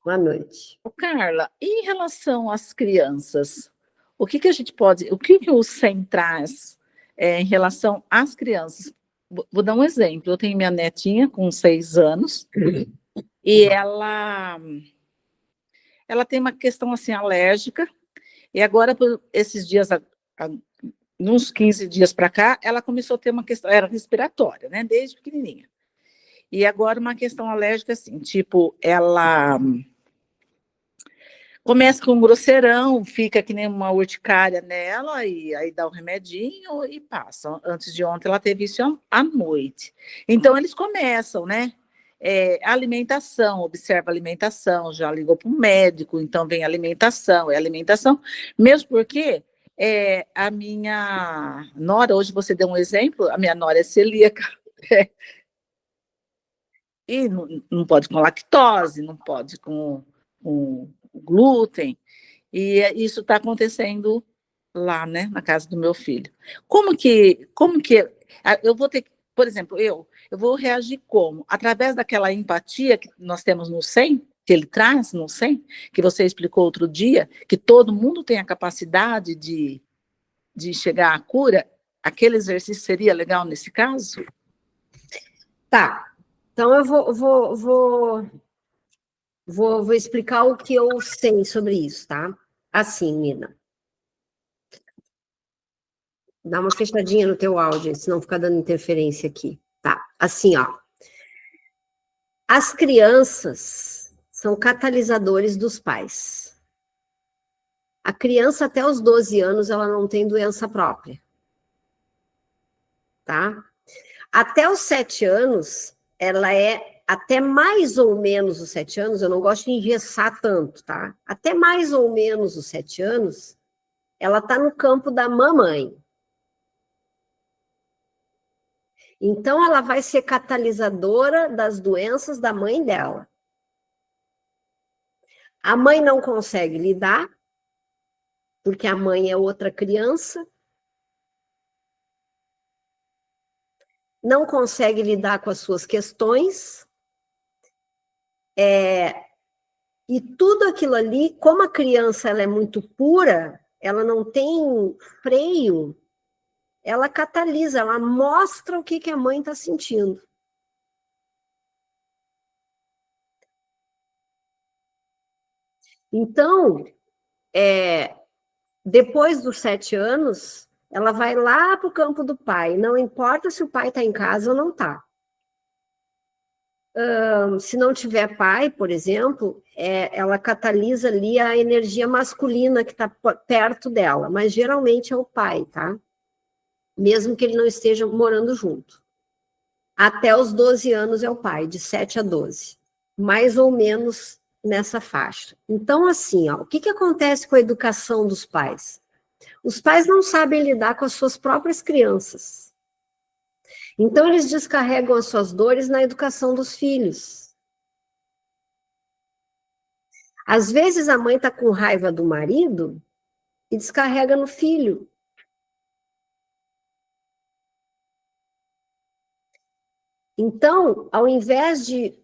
Boa noite. Carla, em relação às crianças, o que a gente pode, o que o SEM traz em relação às crianças? Vou dar um exemplo. Eu tenho minha netinha com 6 anos e ela tem uma questão assim alérgica, e agora por esses dias, uns 15 dias para cá, ela começou a ter uma questão, era respiratória, né, desde pequenininha. E agora uma questão alérgica assim, tipo, ela começa com um grosseirão, fica que nem uma urticária nela, e aí dá o remedinho e passa. Antes de ontem ela teve isso à noite. Então eles começam, né? Alimentação, observa a alimentação, já ligou para o médico, então vem alimentação, mesmo porque a minha nora, hoje você deu um exemplo, a minha nora é celíaca, e não pode com lactose, não pode com glúten, e isso está acontecendo lá, né, na casa do meu filho. Como que eu vou ter, por exemplo, eu vou reagir como? Através daquela empatia que nós temos no SEM, que ele traz no SEM, que você explicou outro dia, que todo mundo tem a capacidade de chegar à cura. Aquele exercício seria legal nesse caso? Tá, então eu vou explicar o que eu sei sobre isso, tá? Assim, Mina. Dá uma fechadinha no teu áudio, senão fica dando interferência aqui. Tá, assim, ó. As crianças são catalisadores dos pais. A criança até os 12 anos, ela não tem doença própria. Tá? Até os 7 anos, ela é, até mais ou menos os 7 anos, eu não gosto de engessar tanto, tá? Até mais ou menos os 7 anos, ela está no campo da mamãe. Então, ela vai ser catalisadora das doenças da mãe dela. A mãe não consegue lidar, porque a mãe é outra criança. Não consegue lidar com as suas questões. E tudo aquilo ali, como a criança ela é muito pura, ela não tem freio, ela catalisa, ela mostra o que a mãe está sentindo. Então, depois dos 7 anos, ela vai lá para o campo do pai, não importa se o pai está em casa ou não está. Se não tiver pai, por exemplo, ela catalisa ali a energia masculina que está perto dela, mas geralmente é o pai, tá? Mesmo que ele não esteja morando junto. Até os 12 anos é o pai, de 7 a 12. Mais ou menos nessa faixa. Então, assim, ó, o que acontece com a educação dos pais? Os pais não sabem lidar com as suas próprias crianças. Então, eles descarregam as suas dores na educação dos filhos. Às vezes, a mãe está com raiva do marido e descarrega no filho. Então, ao invés de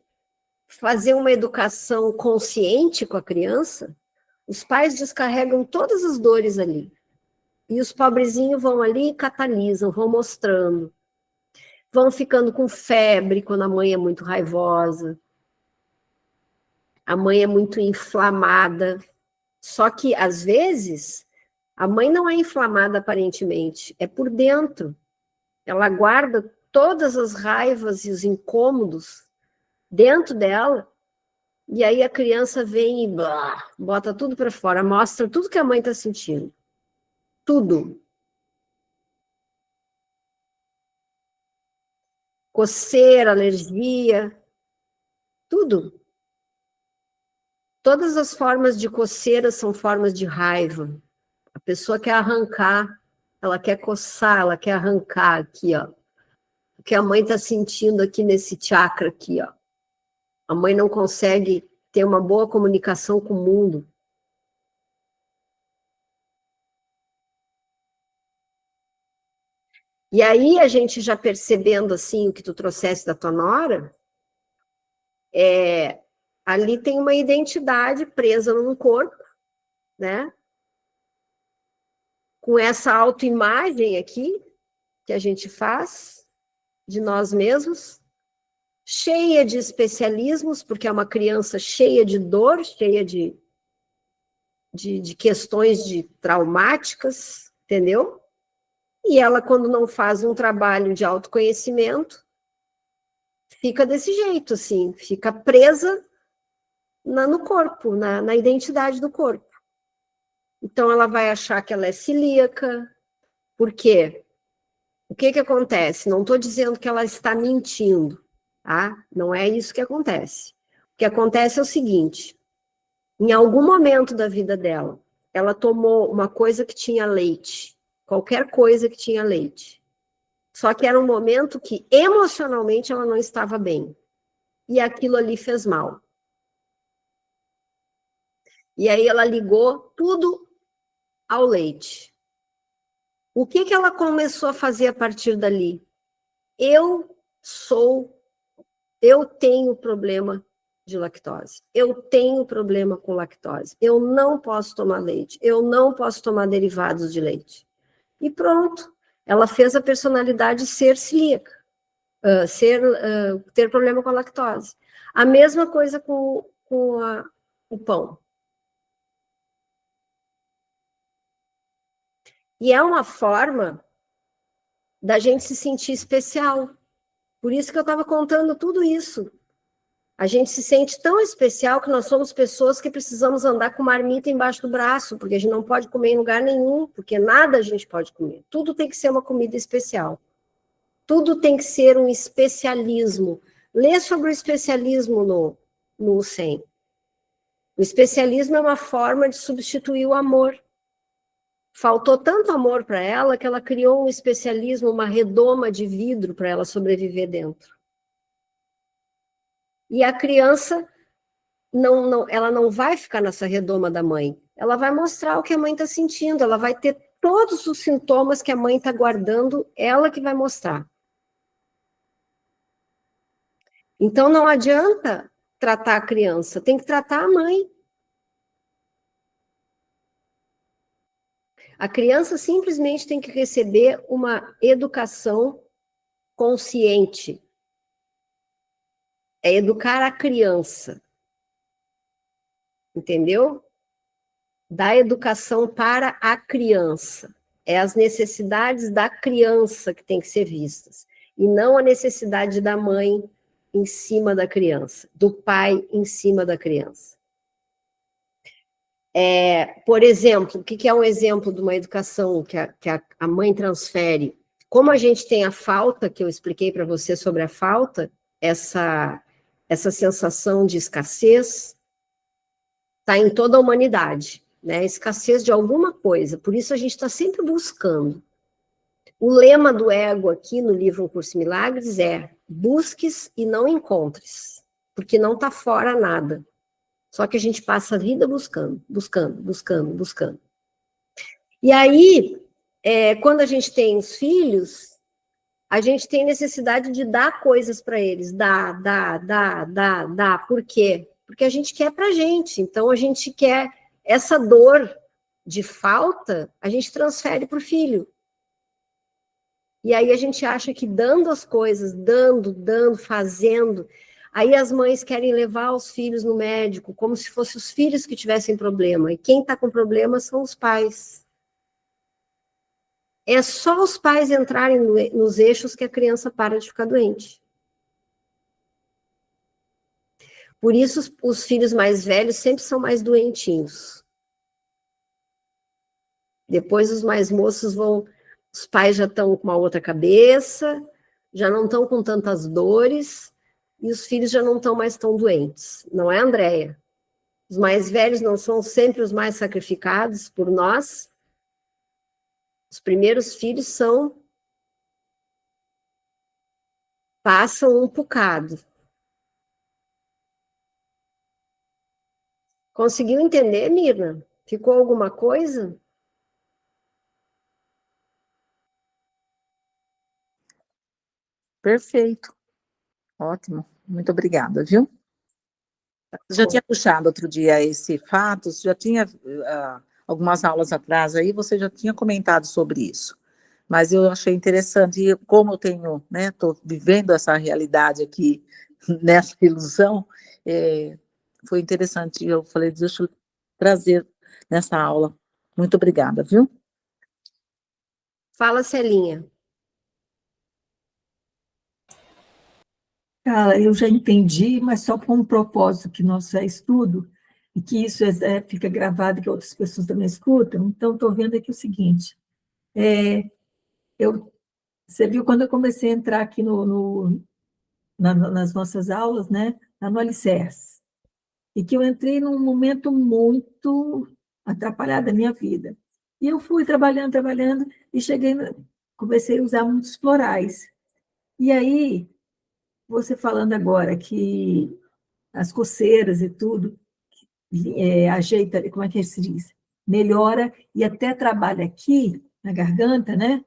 fazer uma educação consciente com a criança, os pais descarregam todas as dores ali. E os pobrezinhos vão ali e catalisam, vão mostrando. Vão ficando com febre quando a mãe é muito raivosa. A mãe é muito inflamada. Só que, às vezes, a mãe não é inflamada aparentemente, é por dentro. Ela guarda todas as raivas e os incômodos dentro dela, e aí a criança vem e bota tudo para fora, mostra tudo que a mãe está sentindo. Tudo. Coceira, alergia, tudo. Todas as formas de coceira são formas de raiva. A pessoa quer arrancar, ela quer coçar, ela quer arrancar aqui, ó. O que a mãe está sentindo aqui nesse chakra aqui, ó. A mãe não consegue ter uma boa comunicação com o mundo. E aí, a gente já percebendo, assim, o que tu trouxesse da tua nora, ali tem uma identidade presa num corpo, né? Com essa autoimagem aqui, que a gente faz, de nós mesmos, cheia de especialismos, porque é uma criança cheia de dor, cheia de questões traumáticas, entendeu? E ela, quando não faz um trabalho de autoconhecimento, fica desse jeito, assim, fica presa no corpo, na identidade do corpo. Então, ela vai achar que ela é celíaca. Por quê? O que acontece? Não estou dizendo que ela está mentindo, tá? Não é isso que acontece. O que acontece é o seguinte, em algum momento da vida dela, ela tomou uma coisa que tinha leite, qualquer coisa que tinha leite. Só que era um momento que emocionalmente ela não estava bem. E aquilo ali fez mal. E aí ela ligou tudo ao leite. O que ela começou a fazer a partir dali? Eu tenho problema de lactose. Eu tenho problema com lactose. Eu não posso tomar leite. Eu não posso tomar derivados de leite. E pronto. Ela fez a personalidade ser celíaca. Ter problema com a lactose. A mesma coisa com o pão. E é uma forma da gente se sentir especial. Por isso que eu estava contando tudo isso. A gente se sente tão especial que nós somos pessoas que precisamos andar com marmita embaixo do braço, porque a gente não pode comer em lugar nenhum, porque nada a gente pode comer. Tudo tem que ser uma comida especial. Tudo tem que ser um especialismo. Lê sobre o especialismo no 100. O especialismo é uma forma de substituir o amor. Faltou tanto amor para ela que ela criou um especialismo, uma redoma de vidro para ela sobreviver dentro. E a criança, ela não vai ficar nessa redoma da mãe. Ela vai mostrar o que a mãe está sentindo, ela vai ter todos os sintomas que a mãe está guardando, ela que vai mostrar. Então, não adianta tratar a criança, tem que tratar a mãe. A criança simplesmente tem que receber uma educação consciente. É educar a criança. Entendeu? Da educação para a criança. É as necessidades da criança que tem que ser vistas. E não a necessidade da mãe em cima da criança, do pai em cima da criança. Por exemplo, o que é um exemplo de uma educação que a mãe transfere? Como a gente tem a falta, que eu expliquei para você sobre a falta, essa sensação de escassez, está em toda a humanidade, né? Escassez de alguma coisa, por isso a gente está sempre buscando. O lema do ego aqui no livro Um Curso em Milagres é: busques e não encontres, porque não está fora nada. Só que a gente passa a vida buscando. E aí, quando a gente tem os filhos, a gente tem necessidade de dar coisas para eles, dá. Por quê? Porque a gente quer para a gente. Então, a gente quer essa dor de falta, a gente transfere para o filho. E aí a gente acha que dando as coisas, dando, fazendo, aí as mães querem levar os filhos no médico, como se fossem os filhos que tivessem problema. E quem está com problema são os pais. É só os pais entrarem nos eixos que a criança para de ficar doente. Por isso, os filhos mais velhos sempre são mais doentinhos. Depois, os mais moços vão... Os pais já estão com uma outra cabeça, já não estão com tantas dores, e os filhos já não estão mais tão doentes. Não é, Andréia? Os mais velhos não são sempre os mais sacrificados por nós? Os primeiros filhos passam um bocado. Conseguiu entender, Mirna? Ficou alguma coisa? Perfeito. Ótimo. Muito obrigada, viu? Já tinha puxado outro dia esse fato, já tinha algumas aulas atrás aí, você já tinha comentado sobre isso. Mas eu achei interessante, e como eu tenho, né, estou vivendo essa realidade aqui, nessa ilusão, foi interessante, eu falei, deixa eu trazer nessa aula. Muito obrigada, viu? Fala, Celinha. Cara, eu já entendi, mas só com um propósito que nosso estudo, e que isso fica gravado, que outras pessoas também escutam. Então, estou vendo aqui o seguinte, você viu quando eu comecei a entrar aqui nas nossas aulas, né, no Alicerce, e que eu entrei num momento muito atrapalhado da minha vida. E eu fui trabalhando, e comecei a usar muitos florais. E aí, você falando agora que as coceiras e tudo, ajeita, como é que se diz? Melhora e até trabalha aqui na garganta, né?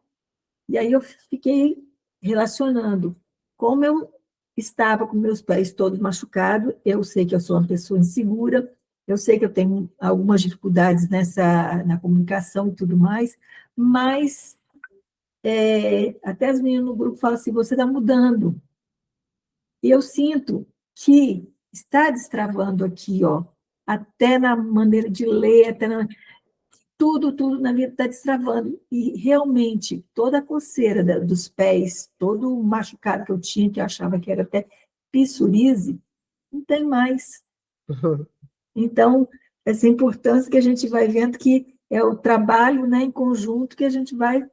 E aí eu fiquei relacionando. Como eu estava com meus pés todos machucados, eu sei que eu sou uma pessoa insegura, eu sei que eu tenho algumas dificuldades na comunicação e tudo mais, mas até as meninas no grupo falam assim, você está mudando. E eu sinto que está destravando aqui, ó, até na maneira de ler, tudo na vida está destravando. E realmente, toda a coceira dos pés, todo o machucado que eu tinha, que eu achava que era até psoríase, não tem mais. Então, essa importância que a gente vai vendo que é o trabalho, né, em conjunto que a gente vai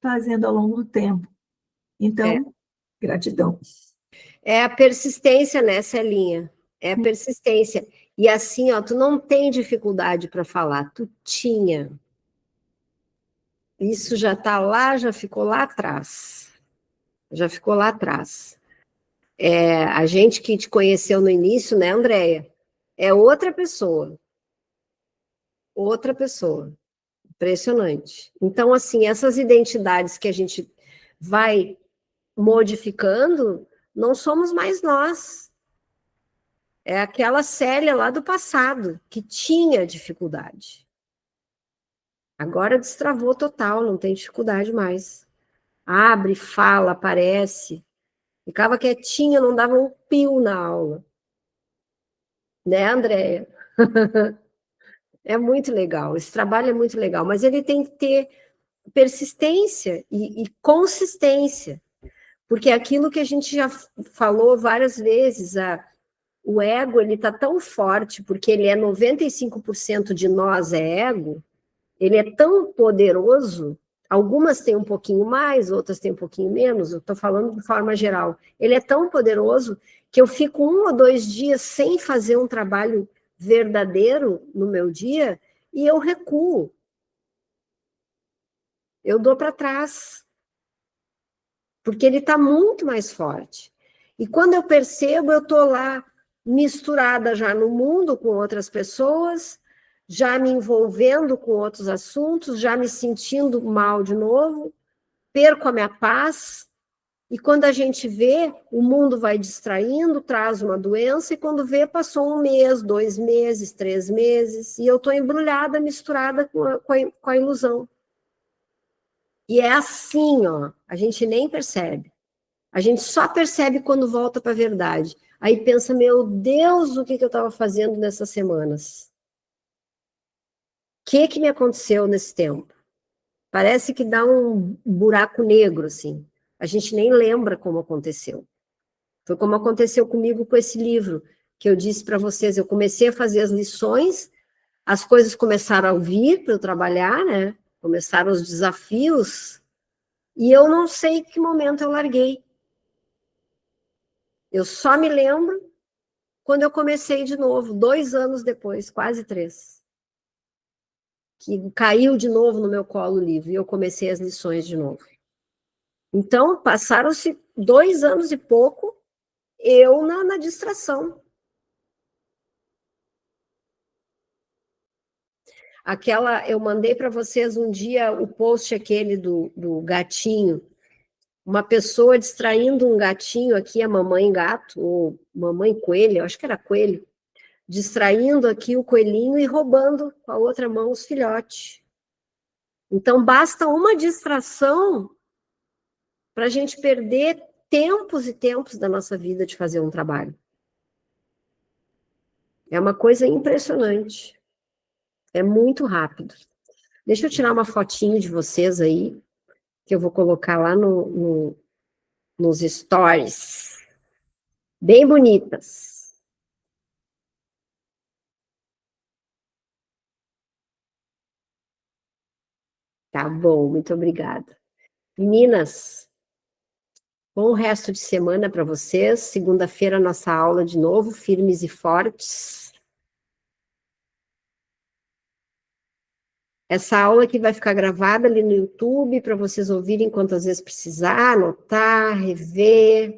fazendo ao longo do tempo. Então, gratidão. É a persistência, né, Celinha? É a persistência. E assim, ó, tu não tem dificuldade para falar, tu tinha. Isso já está lá, já ficou lá atrás. Já ficou lá atrás. A gente que te conheceu no início, né, Andréia? É outra pessoa. Outra pessoa. Impressionante. Então, assim, essas identidades que a gente vai modificando, não somos mais nós. É aquela Célia lá do passado, que tinha dificuldade. Agora destravou total, não tem dificuldade mais. Abre, fala, aparece. Ficava quietinha, não dava um pio na aula. Né, Andréia? É muito legal, esse trabalho é muito legal, mas ele tem que ter persistência e consistência, porque é aquilo que a gente já falou várias vezes, o ego, ele está tão forte, porque ele é 95% de nós é ego, ele é tão poderoso, algumas têm um pouquinho mais, outras têm um pouquinho menos, eu estou falando de forma geral, ele é tão poderoso que eu fico 1 ou 2 dias sem fazer um trabalho verdadeiro no meu dia, e eu recuo. Eu dou para trás. Porque ele está muito mais forte. E quando eu percebo, eu estou lá misturada já no mundo com outras pessoas, já me envolvendo com outros assuntos, já me sentindo mal de novo, perco a minha paz, E quando a gente vê, o mundo vai distraindo, traz uma doença, e quando vê, passou 1 mês, 2 meses, 3 meses, e eu estou embrulhada, misturada com a ilusão. E é assim, ó, a gente nem percebe. A gente só percebe quando volta para a verdade. Aí pensa, meu Deus, o que eu estava fazendo nessas semanas? O que me aconteceu nesse tempo? Parece que dá um buraco negro, assim. A gente nem lembra como aconteceu. Foi como aconteceu comigo com esse livro, que eu disse para vocês. Eu comecei a fazer as lições, as coisas começaram a vir para eu trabalhar, né? Começaram os desafios, e eu não sei em que momento eu larguei. Eu só me lembro quando eu comecei de novo, 2 anos depois, quase 3. Que caiu de novo no meu colo o livro, e eu comecei as lições de novo. Então, passaram-se 2 anos e pouco, eu na distração. Eu mandei para vocês um dia o post aquele do gatinho, uma pessoa distraindo um gatinho aqui, a mamãe gato, ou mamãe coelho, eu acho que era coelho, distraindo aqui o coelhinho e roubando com a outra mão os filhotes. Então, basta uma distração para a gente perder tempos e tempos da nossa vida de fazer um trabalho. É uma coisa impressionante. É muito rápido. Deixa eu tirar uma fotinho de vocês aí, que eu vou colocar lá nos stories. Bem bonitas. Tá bom, muito obrigada. Meninas, bom resto de semana para vocês. Segunda-feira, nossa aula de novo, firmes e fortes. Essa aula aqui vai ficar gravada ali no YouTube para vocês ouvirem quantas vezes precisar, anotar, rever.